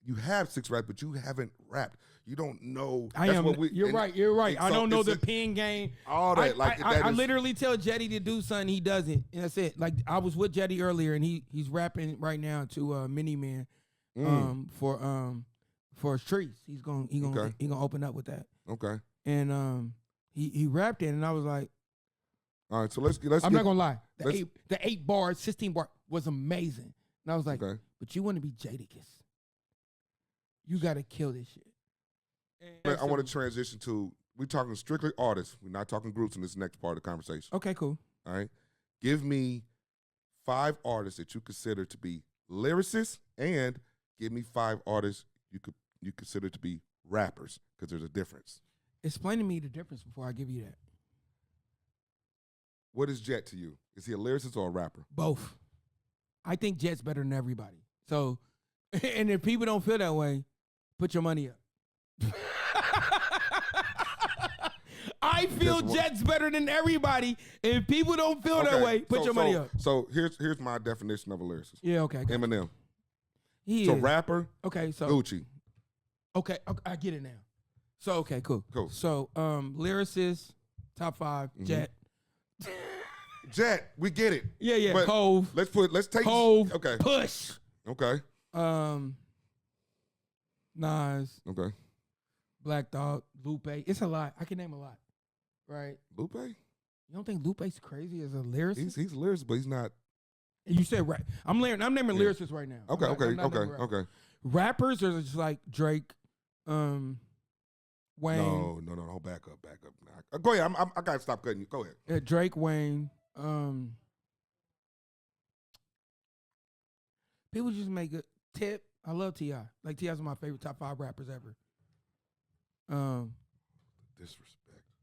You have 6 raps, but you haven't rapped. You don't know. You're right. I don't know the pen game. All that. I literally tell Jetty to do something, he doesn't. And that's it. Like, I was with Jetty earlier, and he's rapping right now to Mini Man for Streets. He's gonna open up with that. Okay. And he rapped it, and I was like, all right, so let's I'm not gonna lie. The 8 bars, 16 bar was amazing. And I was like, okay. But you want to be Jadakiss. You got to kill this shit. I want to transition to, we're talking strictly artists. We're not talking groups in this next part of the conversation. Okay, cool. All right. Give me 5 artists that you consider to be lyricists, and give me 5 artists you consider to be rappers, because there's a difference. Explain to me the difference before I give you that. What is Jet to you? Is he a lyricist or a rapper? Both. I think Jet's better than everybody. So, and if people don't feel that way, put your money up. I feel Jet's better than everybody. If people don't feel that way, put your money up. So here's my definition of a lyricist. Yeah, okay. Eminem. He So is. rapper. Okay, so Gucci. Okay, I get it now. So okay, cool. Cool. So lyricist, top 5, Jet. Jet, we get it. Yeah. But Hove. Let's take Hove. Okay. Push. Okay. Nas. Okay. Black Dog. Lupe. It's a lot. I can name a lot. Right. Lupe? You don't think Lupe's crazy as a lyricist? He's a lyricist, but he's not. You said right. I'm naming lyricists right now. Okay, I'm not naming rappers. okay. Rappers are just like Drake, Wayne. No. Back up. Nah. Go ahead. I gotta stop cutting you. Go ahead. Drake, Wayne. People just make a Tip. I love T.I. Like, T.I.'s one of my favorite top 5 rappers ever. Disrespect.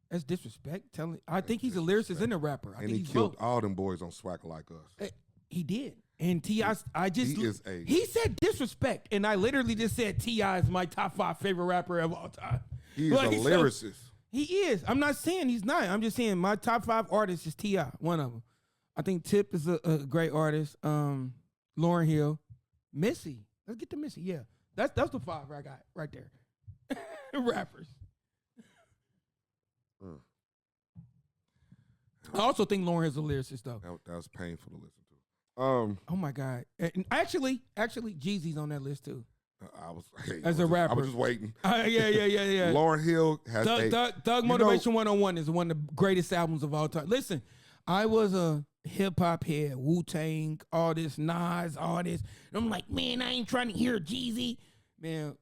That's disrespect. I think he's a lyricist and a rapper. I And think he he's killed both. all them boys on Swagger Like Us. He did. And T.I. He said disrespect, and I literally just said T.I. is my top 5 favorite rapper of all time. He's a lyricist. He is. I'm not saying he's not. I'm just saying my top 5 artists is T.I., one of them. I think Tip is a great artist. Lauryn Hill. Missy. Let's get to Missy. Yeah. That's the 5 I got right there. Rappers. I also think Lauryn Hill's a lyricist, though. That was painful to listen to. Oh my God! And actually, Jeezy's on that list too. As a rapper. I was just waiting. Yeah. Lauryn Hill has Thug Motivation 101 is one of the greatest albums of all time. Listen, I was a hip hop head, Wu-Tang, all this, Nas, all this. And I'm like, man, I ain't trying to hear Jeezy. Man,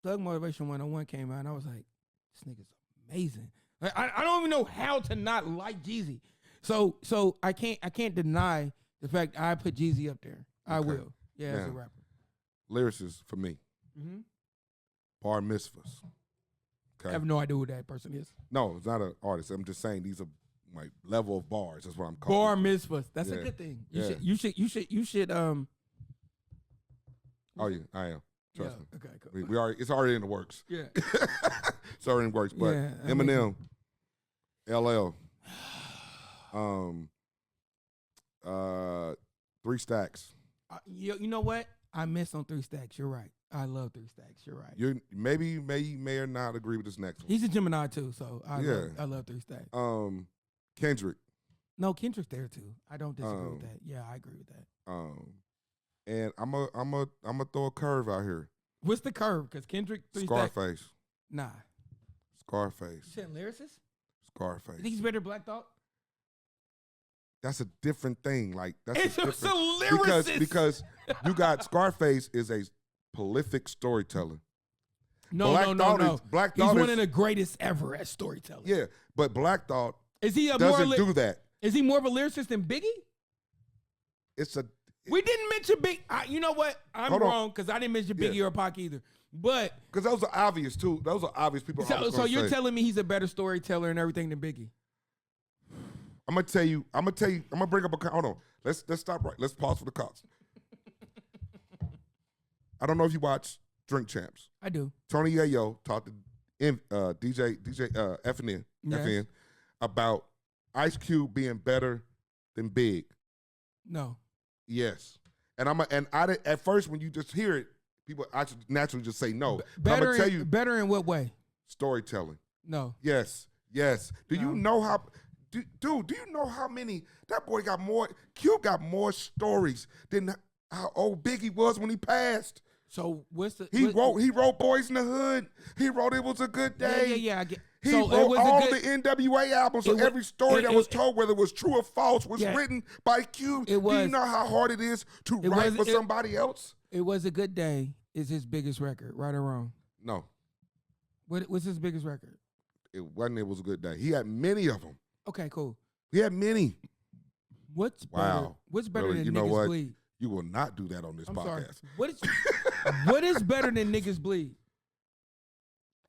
Thug Motivation 101 came out, and I was like, this nigga's amazing. Like, I don't even know how to not like Jeezy. So I can't deny the fact I put Jeezy up there. I will. Yeah, as a rapper. Lyricist for me. Mm-hmm. Bar Mitzvahs. Okay. I have no idea who that person is. No, it's not an artist. I'm just saying these are my level of bars. That's what I'm calling. Bar Mitzvahs. That's a good thing. You should. Oh yeah, I am. Trust me. Okay, cool. We already. It's already in the works. Yeah. It's already in the works. But Eminem, LL, 3 Stacks. You know what? I miss on 3 Stacks. You're right. I love 3 Stacks. You're right. You may or not agree with this next one. He's a Gemini too, so I love 3 Stacks. Kendrick. No, Kendrick's there too. I don't disagree with that. Yeah, I agree with that. And I'm a throw a curve out here. What's the curve? Because Kendrick 3 Stacks. Scarface. Nah. Scarface. You saying lyricist? Scarface. You think he's better than Black Thought? That's a different thing. Like that's It's a a different, lyricist. because you got Scarface is a prolific storyteller. No. Black He's Thought one is, of the greatest ever at storytelling. yeah, but Black Thought Is he doesn't do that. Is he more of a lyricist than Biggie? It's a We didn't mention Big. You know what? I'm Hold on. wrong because I didn't mention Biggie or Pac either. But because those are obvious too. Those are obvious people. so you're telling me he's a better storyteller and everything than Biggie? I'm gonna tell you. I'm gonna bring up a. Hold on. Let's stop right. Let's pause for the cops. I don't know if you watch Drink Champs. I do. Tony Yayo talked to DJ FN Yes. about Ice Cube being better than Big. No. Yes, and at first when you just hear it, people naturally just say no. But I'm Better gonna tell you, better in what way? storytelling. No. Yes. Do you know how? Dude, do you know how many? That boy got more. Cube got more stories than how old Biggie was when he passed. So what's the? He wrote Boys in the Hood. He wrote It Was a Good Day. Yeah. I get. He so wrote it was all a the good, NWA albums. So it wa- every story that was told, whether it was true or false, was Yeah. written by Cube. It Do you was- know how hard it is to it write was- for somebody else? It Was a Good Day is his biggest record, right or wrong? No, What's his biggest record? it wasn't. It Was a Good Day. He had many of them. Okay, cool. He had many. What's better? Wow. What's better Really? than You know Niggas what? Bleed? You will not do that on this I'm podcast. sorry. What is better than Niggas Bleed?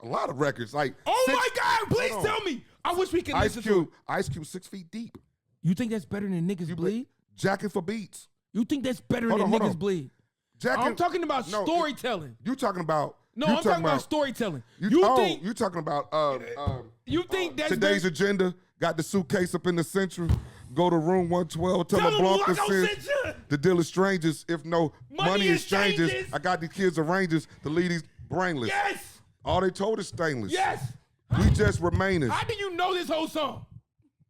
A lot of records, like Oh my God! Please hold on. tell me. I wish we could Ice listen to it. Cube, Ice Cube, 6 feet deep. You think that's better than Niggas You Bleed? Jacket for Beats. You think that's better Hold than on, hold Niggas on. Bleed? Jacket. I'm talking about No, storytelling. You talking about? No, you I'm talking about storytelling. You think you talking about? you think that's Today's better? agenda. Got the suitcase up in the central. Go to room 112. Tell Tell the them Blanca Blanco says sent you. the deal is strangers. If no money exchanges, exchanges. I got these kids arranges to leave these brainless. Yes. All they told is stainless. Yes. We just remainers. How do you know this whole song?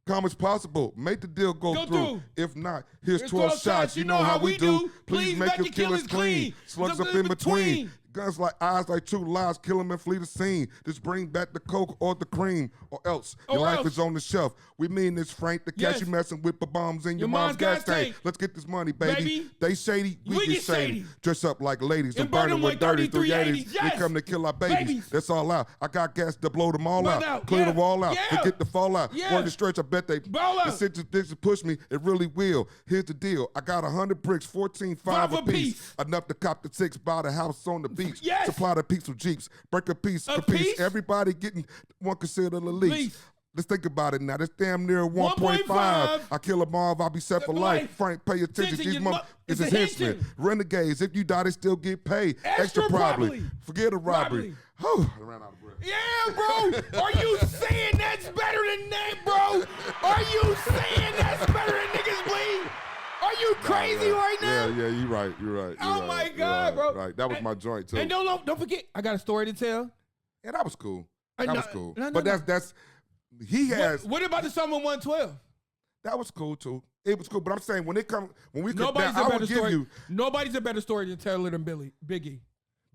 Come as possible. Make the deal go Go through. through. If not, here's Here's 12 shots. You know how we do. Please make your killers clean. Slugs up in between. Guns like eyes like true lies. Kill them and flee the scene. Just bring back the coke or the cream, or else your Or life else. is on the shelf. We mean this, Frank. The catch Yes. you messing with the bombs in your Your mom's gas tank. tank. Let's get this money, baby. Baby. They shady, we get shady. Dress up like ladies and burn them with dirty 380s. Yes. We come to kill our babies. That's all out. I got gas to blow them all Run out. out. Clear Yeah. the wall out. Yeah. Forget the fallout. Yeah. Word the stretch, I bet they Ball out. this push me, it really will. Here's the deal. I got 100 bricks, 14, 5 Five apiece. Enough to cop the 6, buy the house on the beach. Yes. Supply the piece of Jeeps. Break a piece, A a piece. piece? Everybody getting one considered the least. Least. Let's think about it now. That's damn near 1.5. 1.5. I kill a mob, I'll be set for life. Frank, pay attention. Attention, These you mother it's is a his henchmen. henchmen. Renegades. If you die, they still get paid. Extra probably. probably. Forget a robbery. Whew, I ran out of breath. Yeah, bro. Are you saying that's better than that, bro? Are you saying that's better than Niggas Bleed? Are you crazy right now? Yeah, you're right. You're right. Oh you're my right, God, you're right, bro. Right. That was my joint too. And don't forget, I got a story to tell. Yeah, that was cool. That no, was cool. no, But that's he has What about the song on 112? that was cool too. It was cool. But I'm saying when we come Nobody's I a would better give story. you Nobody's a better story to tell than Biggie.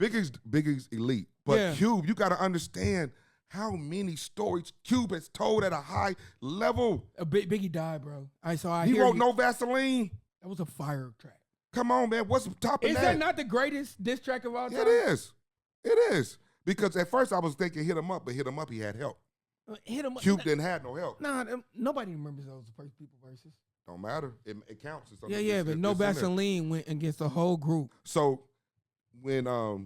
Biggie's elite. But Yeah. Cube, you gotta understand how many stories Cube has told at a high level. Biggie died, bro. I He hear wrote you. No Vaseline. That was a fire track. Come on, man. What's top of Is that not the greatest diss track of all time? It is. It is. Because at first I was thinking Hit 'Em Up, but Hit 'Em Up he had help. Hit him up. Cube didn't have no help. Nah, nobody remembers those first people verses. Don't matter. It counts. It's Yeah, but No it's in there. Vaseline went against the whole group. So when oh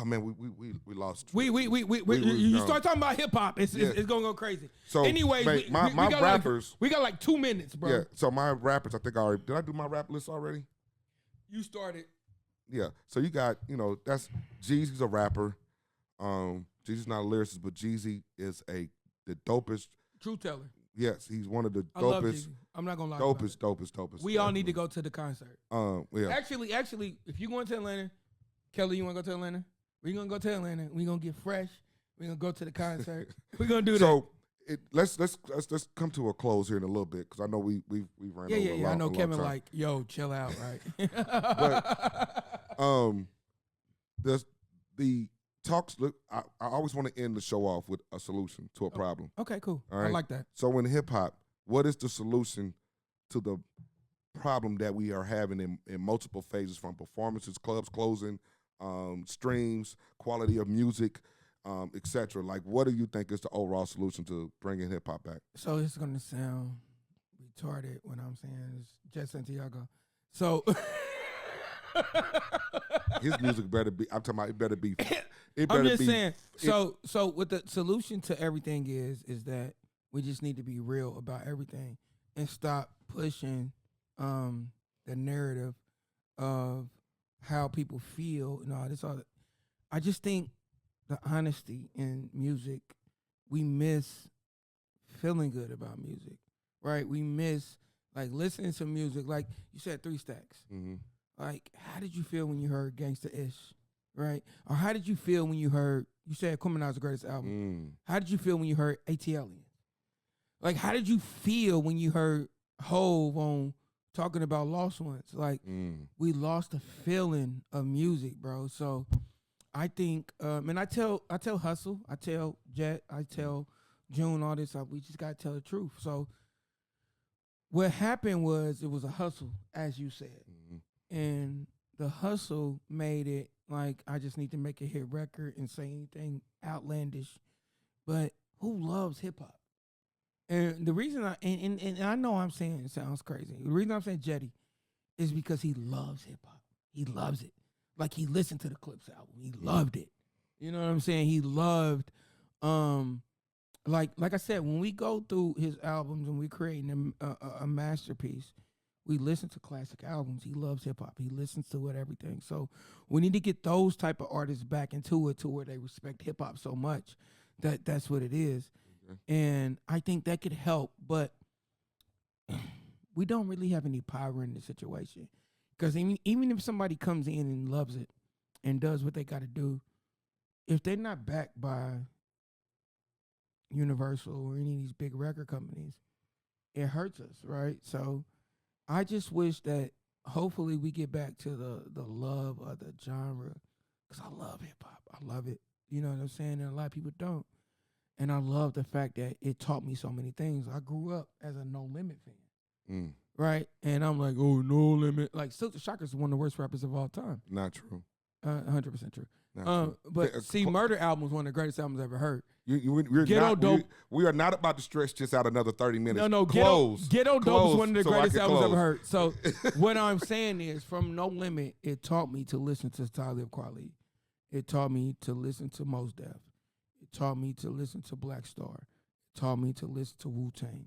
man, we lost. You no. start talking about hip hop, it's Yeah. gonna go crazy. So, anyways, man, my got rappers. we got like 2 minutes, bro. Yeah. So my rappers, I think I already did. I do my rap list already? You started. Yeah. So you got that's Jeezy's a rapper. Jeezy's not a lyricist, but Jeezy is the dopest. Truth teller. Yes, he's one of the I love dopest. Jeezy. I'm not gonna lie. about it. Dopest. We all need to go to the concert. Yeah. Actually, if you going to Atlanta, Kelly, you want to go to Atlanta? We gonna go to Atlanta. We gonna get fresh. We gonna go to the concert. We gonna do that. So let's come to a close here in a little bit because I know we ran over. Yeah. I know a long Kevin time. like, yo, chill out, right? The talks. Look, I always want to end the show off with a solution to a problem. Okay, cool. All I right? like that. So in hip hop, what is the solution to the problem that we are having in multiple phases, from performances, clubs closing, streams, quality of music, etc. Like, what do you think is the overall solution to bringing hip hop back? So it's gonna sound retarded when I'm saying it's Jet Santiago. So His music better be. I'm talking about it better be. It better I'm just be, saying. So what the solution to everything is that we just need to be real about everything and stop pushing the narrative of how people feel and all this. All I just think the honesty in music, we miss feeling good about music, right? We miss like listening to music. Like you said, 3 Stacks. Mm-hmm. Like, how did you feel when you heard Gangsta Ish, right? Or how did you feel when you heard, you said Criminal's the greatest album. How did you feel when you heard ATL? Like, how did you feel when you heard Hove on talking about Lost Ones? Like, we lost the feeling of music, bro. So I think, and I tell Hustle, I tell Jet, I tell June, all this stuff. We just got to tell the truth. So what happened was it was a hustle, as you said. And the hustle made it like I just need to make a hit record and say anything outlandish. But who loves hip hop? And the reason and I know I'm saying it sounds crazy. The reason I'm saying Jetty is because he loves hip hop. He loves it. Like he listened to the Clips album. He loved it. You know what I'm saying? He loved like I said, when we go through his albums and we're creating a masterpiece, we listen to classic albums. He loves hip hop. He listens to it, everything. So we need to get those type of artists back into it to where they respect hip hop so much that that's what it is. Okay. And I think that could help, but we don't really have any power in the situation. Because even if somebody comes in and loves it and does what they got to do, if they're not backed by Universal or any of these big record companies, it hurts us, right? So I just wish that hopefully we get back to the love of the genre, because I love hip hop. I love it. You know what I'm saying? And a lot of people don't. And I love the fact that it taught me so many things. I grew up as a No Limit fan, right? And I'm like, oh, No Limit. Like, Silk the Shocker is one of the worst rappers of all time. Not true. 100% true. True. But see, Murder album is one of the greatest albums I've ever heard. We are not about to stretch this out another 30 minutes. No, Ghetto Dope is one of the greatest albums I've ever heard. So what I'm saying is, from No Limit, it taught me to listen to Talib Kweli. It taught me to listen to Mos Def. It taught me to listen to Black Star. It taught me to listen to Wu-Tang.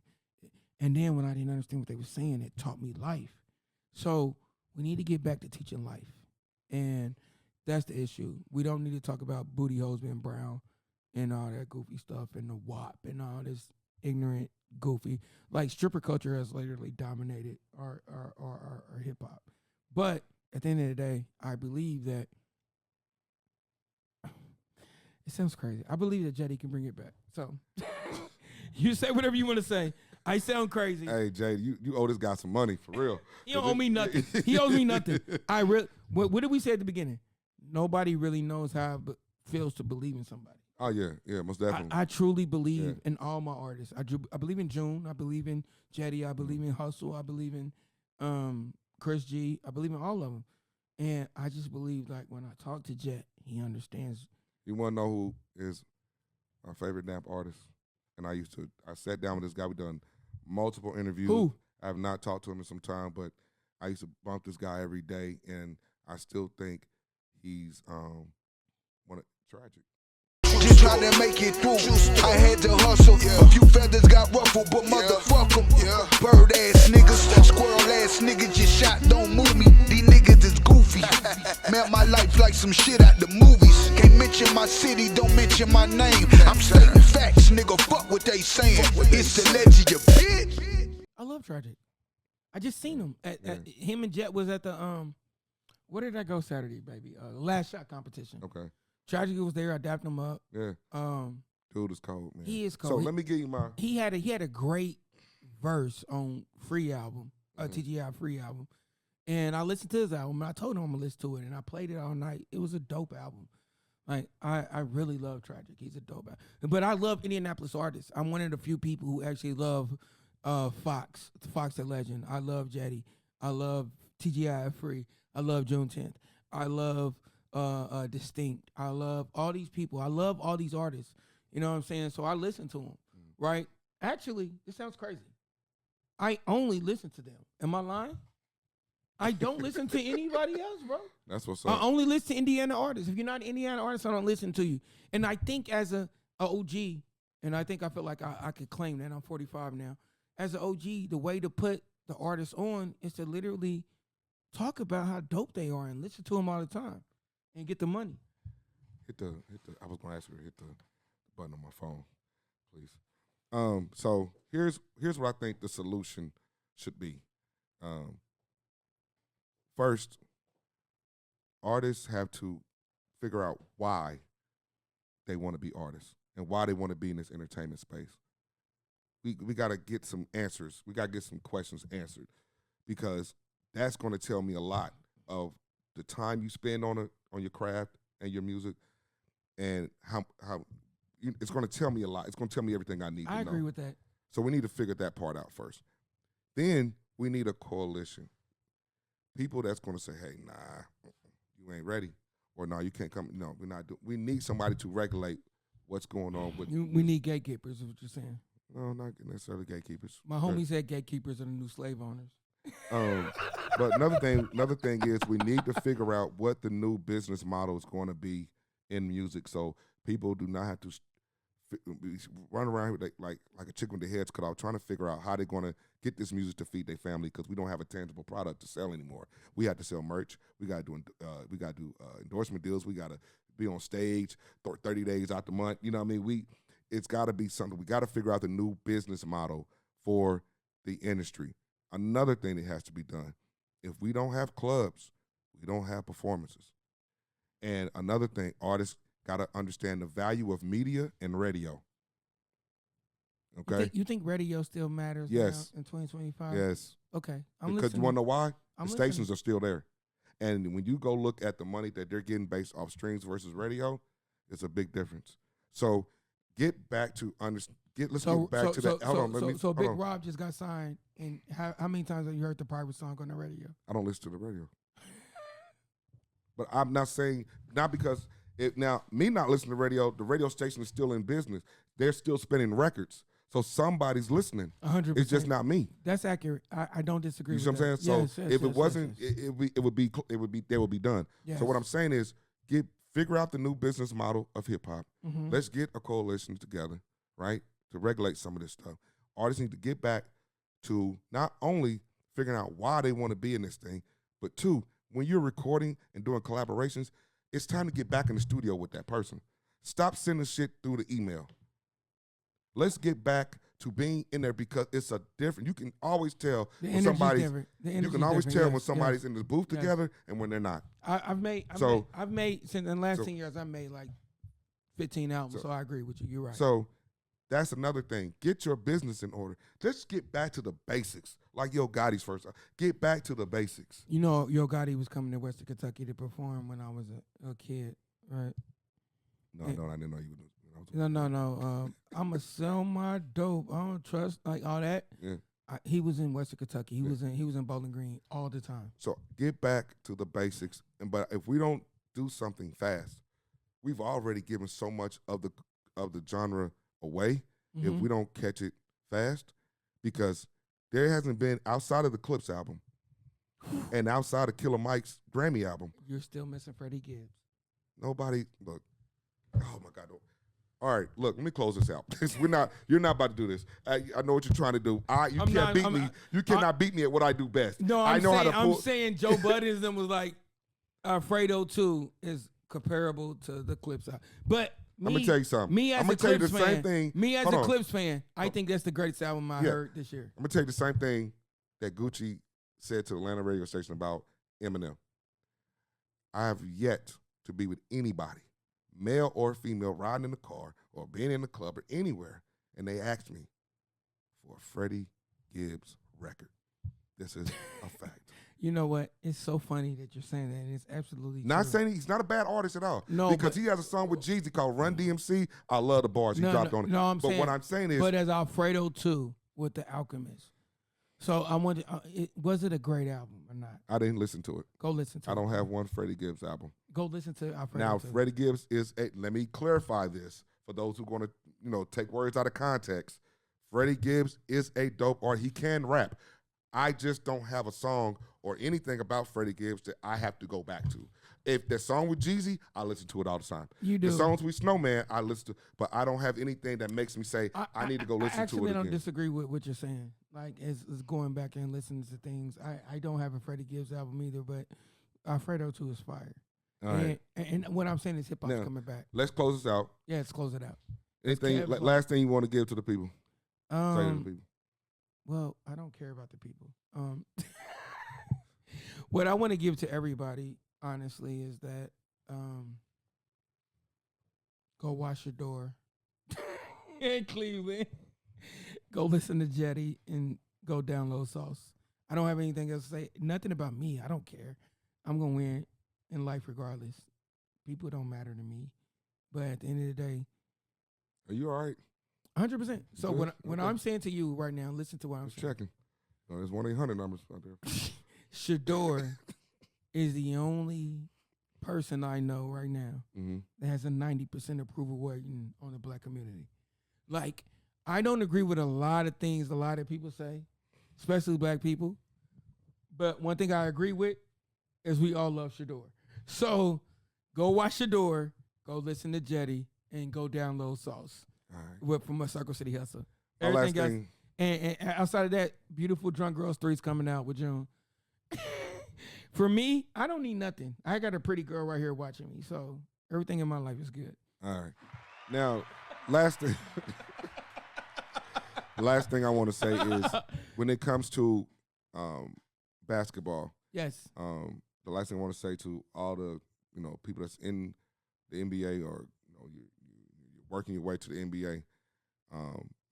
And then when I didn't understand what they were saying, it taught me life. So we need to get back to teaching life. And that's the issue. We don't need to talk about booty hoes being brown and all that goofy stuff and the WAP and all this ignorant, goofy. Like, stripper culture has literally dominated our hip-hop. But at the end of the day, I believe that it sounds crazy. I believe that Jetty can bring it back. So you say whatever you want to say. I sound crazy. Hey, Jay, you owe this guy some money, for real. He don't owe me nothing. He owes me nothing. What did we say at the beginning? Nobody really knows how it feels to believe in somebody. Oh, yeah, most definitely. I truly believe in all my artists. I believe in June. I believe in Jetty. I believe in Hustle. I believe in Chris G. I believe in all of them. And I just believe, like, when I talk to Jet, he understands. You want to know who is my favorite damn artist? And I sat down with this guy. We done multiple interviews. Who? I have not talked to him in some time, but I used to bump this guy every day, and I still think he's tragic. Just trying to make it through. I had to hustle. A few feathers got ruffled, but motherfuck them. Bird ass niggas, squirrel ass niggas just shot. Don't move me. These niggas is goofy. Man, my life like some shit out the movies. Can't mention my city, don't mention my name. I'm stating facts, nigga. Fuck what they saying. It's the legend, you bitch. I love Tragic. I just seen him. Him and Jet was at the where did I go Saturday, baby? The Last Shot competition. Okay. Tragic was there. I dapped him up. Yeah. Dude is cold, man. He is cold. So let me give you my. He had a great verse on Free album, TGI Free album, and I listened to his album. And I told him I'm gonna listen to it, and I played it all night. It was a dope album. Like I really love Tragic. He's a dope album. But I love Indianapolis artists. I'm one of the few people who actually love Fox the Legend. I love Jetty. I love TGI Free. I love Juneteenth. I love Distinct. I love all these people. I love all these artists. You know what I'm saying? So I listen to them, right? Actually, this sounds crazy. I only listen to them. Am I lying? I don't listen to anybody else, bro. That's what's up. I only listen to Indiana artists. If you're not an Indiana artist, I don't listen to you. And I think as a OG, and I feel like I could claim that I'm 45 now. As an OG, the way to put the artist on is to literally talk about how dope they are and listen to them all the time and get the money. Hit the. I was gonna ask you to hit the button on my phone, please. So here's what I think the solution should be. First, artists have to figure out why they want to be artists and why they want to be in this entertainment space. We got to get some answers. We got to get some questions answered, because that's going to tell me a lot of the time you spend on your craft and your music, and how it's going to tell me a lot. It's going to tell me everything I need to know. I agree with that. So we need to figure that part out first. Then we need a coalition. People that's going to say, hey, nah, you ain't ready. Or no, you can't come. No, we're not. We need somebody to regulate what's going on with. We need gatekeepers, is what you're saying. No, not necessarily gatekeepers. My homie said gatekeepers are the new slave owners. But another thing is we need to figure out what the new business model is going to be in music, so people do not have to run around here like a chicken with their heads cut off, trying to figure out how they're going to get this music to feed their family, because we don't have a tangible product to sell anymore. We have to sell merch. We got to do endorsement deals. We got to be on stage 30 days out the month. You know what I mean? It's got to be something. We got to figure out the new business model for the industry. Another thing that has to be done, if we don't have clubs, we don't have performances. And another thing, artists got to understand the value of media and radio. Okay? You think radio still matters Yes. now in 2025? Yes. Okay. Because you want to know why? I'm The listening. stations are still there. And when you go look at the money that they're getting based off streams versus radio, it's a big difference. So get back to let's get back to that. Hold on. So Big Rob just got signed, and how many times have you heard the private song on the radio? I don't listen to the radio. But I'm not saying, not because, me not listening to the radio station is still in business. They're still spinning records. So somebody's listening. 100%. It's just not me. That's accurate. I don't disagree with You see what I'm saying? that. So Yes, if yes, it wasn't, yes. they would be done. Yes. So what I'm saying is figure out the new business model of hip hop. Mhm. Let's get a coalition together, right, to regulate some of this stuff. Artists need to get back to not only figuring out why they want to be in this thing, but two, when you're recording and doing collaborations, it's time to get back in the studio with that person. Stop sending shit through the email. Let's get back to being in there, because it's a different. You can always tell when somebody's. You can always tell when somebody's in the booth together and when they're not. I've made since in the last 10 years, I've made like 15 albums. So I agree with you. You're right. So that's another thing. Get your business in order. Let's get back to the basics, like Yo Gotti's first. Get back to the basics. You know, Yo Gotti was coming to Western Kentucky to perform when I was a kid, right? No, I didn't know you would. No. I'ma sell my dope. I don't trust like all that. Yeah. He was in Western Kentucky. He was in Bowling Green all the time. So get back to the basics. But if we don't do something fast, we've already given so much of the genre away. Mm-hmm. If we don't catch it fast, because there hasn't been, outside of the Clips album and outside of Killer Mike's Grammy album, You're still missing Freddie Gibbs. nobody look. Oh my God! All right, look. Let me close this out. You're not about to do this. I know what you're trying to do. You cannot beat me at what I do best. No, I'm saying Joe Budden was like Alfredo 2 is comparable to the Clips album. But I'm gonna tell you something. Me as I'm gonna a tell you Clips the fan, same thing. Me as Hold a on. Clips fan, I think that's the greatest album I heard this year. I'm gonna tell you the same thing that Gucci said to the Atlanta radio station about Eminem. I have yet to be with anybody, male or female, riding in the car or being in the club or anywhere, and they asked me for a Freddie Gibbs record. This is a fact. You know what? It's so funny that you're saying that. And it's absolutely Not true. saying he's not a bad artist at all. No, because he has a song with Jeezy called Run DMC. I love the bars he dropped on it. No, But what I'm saying is, but as Alfredo 2, with The Alchemist. So I wonder, was it a great album or not? I didn't listen to it. Go listen to it. I don't have one Freddie Gibbs album. Go listen to Alfredo. Now, too. Freddie Gibbs is let me clarify this for those who are going to, take words out of context. Freddie Gibbs is a dope artist. He can rap. I just don't have a song or anything about Freddie Gibbs that I have to go back to. If the song with Jeezy, I listen to it all the time. You do. The songs with Snowman, I listen to, but I don't have anything that makes me say I need to go listen to it again. I don't disagree with what you're saying. Like, it's going back and listening to things. I don't have a Freddie Gibbs album either, but Alfredo 2 is fire. All right. And what I'm saying is hip hop's coming back. Let's close this out. Yeah, let's close it out. Anything? Last thing you want to give to the people? Say to the people. Well, I don't care about the people. What I want to give to everybody, honestly, is that go wash your door in Cleveland. Go listen to Jetty and go download Sauce. I don't have anything else to say. Nothing about me. I don't care. I'm going to win in life regardless. People don't matter to me. But at the end of the day. Are you all right? 100%. So when I'm saying to you right now, listen to what I'm saying. Checking. No, there's 1-800 numbers out there. Shador is the only person I know right now that has a 90% approval rating on the black community. Like, I don't agree with a lot of things a lot of people say, especially black people. But one thing I agree with is we all love Shador. So go watch Shador, go listen to Jetty, and go download Sauce. All right. From a Circle City Hustle. Everything else. And outside of that, Beautiful Drunk Girls 3 is coming out with June. For me, I don't need nothing. I got a pretty girl right here watching me, so everything in my life is good. All right. Now, last thing I want to say is when it comes to basketball. Yes. The last thing I want to say to all the people that's in the NBA or you're working your way to the NBA,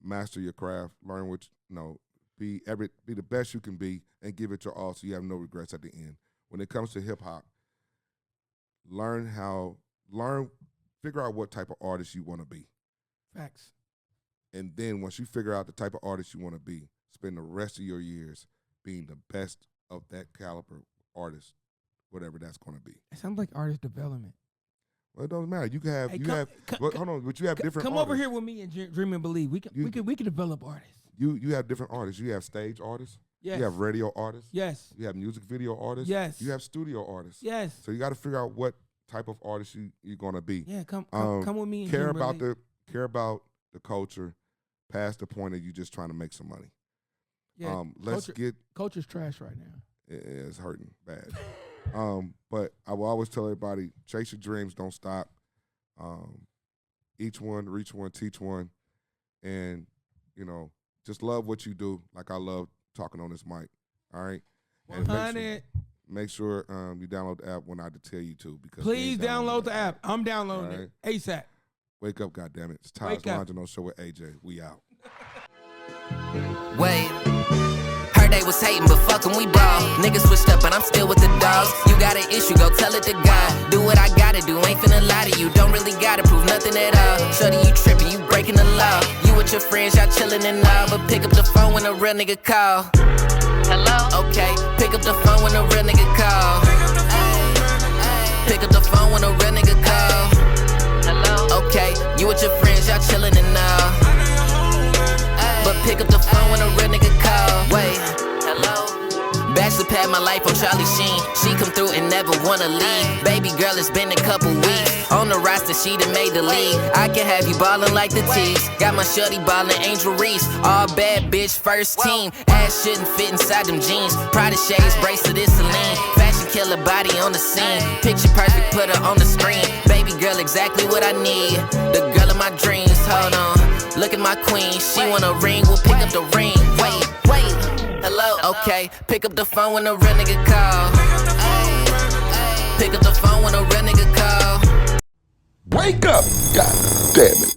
master your craft, learn what be the best you can be, and give it your all so you have no regrets at the end. When it comes to hip hop, figure out what type of artist you want to be. Facts. And then once you figure out the type of artist you want to be, spend the rest of your years being the best of that caliber artist, whatever that's going to be. It sounds like artist development. Well, it doesn't matter. You can have hold on, but you have different. Come artists. over here with me and dream and believe. We can develop artists. You have different artists. You have stage artists. Yes. You have radio artists. Yes. You have music video artists. Yes. You have studio artists. Yes. So you got to figure out what type of artist you're gonna be. Yeah, come with me. And care about the culture, past the point of you just trying to make some money. Yeah. Culture's trash right now. It's hurting bad. But I will always tell everybody, chase your dreams, don't stop. Each one, reach one, teach one, and just love what you do. Like I love talking on this mic. All right. 100. Make sure you download the app when I tell you to. Because please download the app. I'm downloading it ASAP. Wake up, goddammit. It's Taj Longino Show with AJ. We out. Wait. Heard they was hating, but fuck 'em, we ball. Niggas switched up, but I'm still with the dogs. You got an issue, go tell it to God. Do what I gotta do, ain't finna lie to you. Don't really gotta prove nothing at all. Shorty, you tripping, you breaking the law. You with your friends, y'all chilling and all. But pick up the phone when a real nigga call. Hello? Okay, pick up the phone when a real nigga call. Pick up the phone when a real nigga call. Hello? Okay, you with your friends, y'all chilling and all. But pick up the phone when a real nigga call. Wait, hello? Bachelor pad my life on Charlie Sheen. She come through and never wanna leave. Baby girl, it's been a couple weeks. On the roster, she done made the league. I can have you ballin' like the T's. Got my shorty ballin' Angel Reese. All bad bitch, first team. Ass shouldn't fit inside them jeans. Prada shades, bracelet is Celine. Fashion killer body on the scene. Picture perfect, put her on the screen. Baby girl, exactly what I need. The girl of my dreams, hold on. Look at my queen, she want a ring, we'll pick up the ring. Wait, hello? Okay, pick up the phone when a real nigga call. Pick up the phone when a real nigga call. Wake up, god damn it.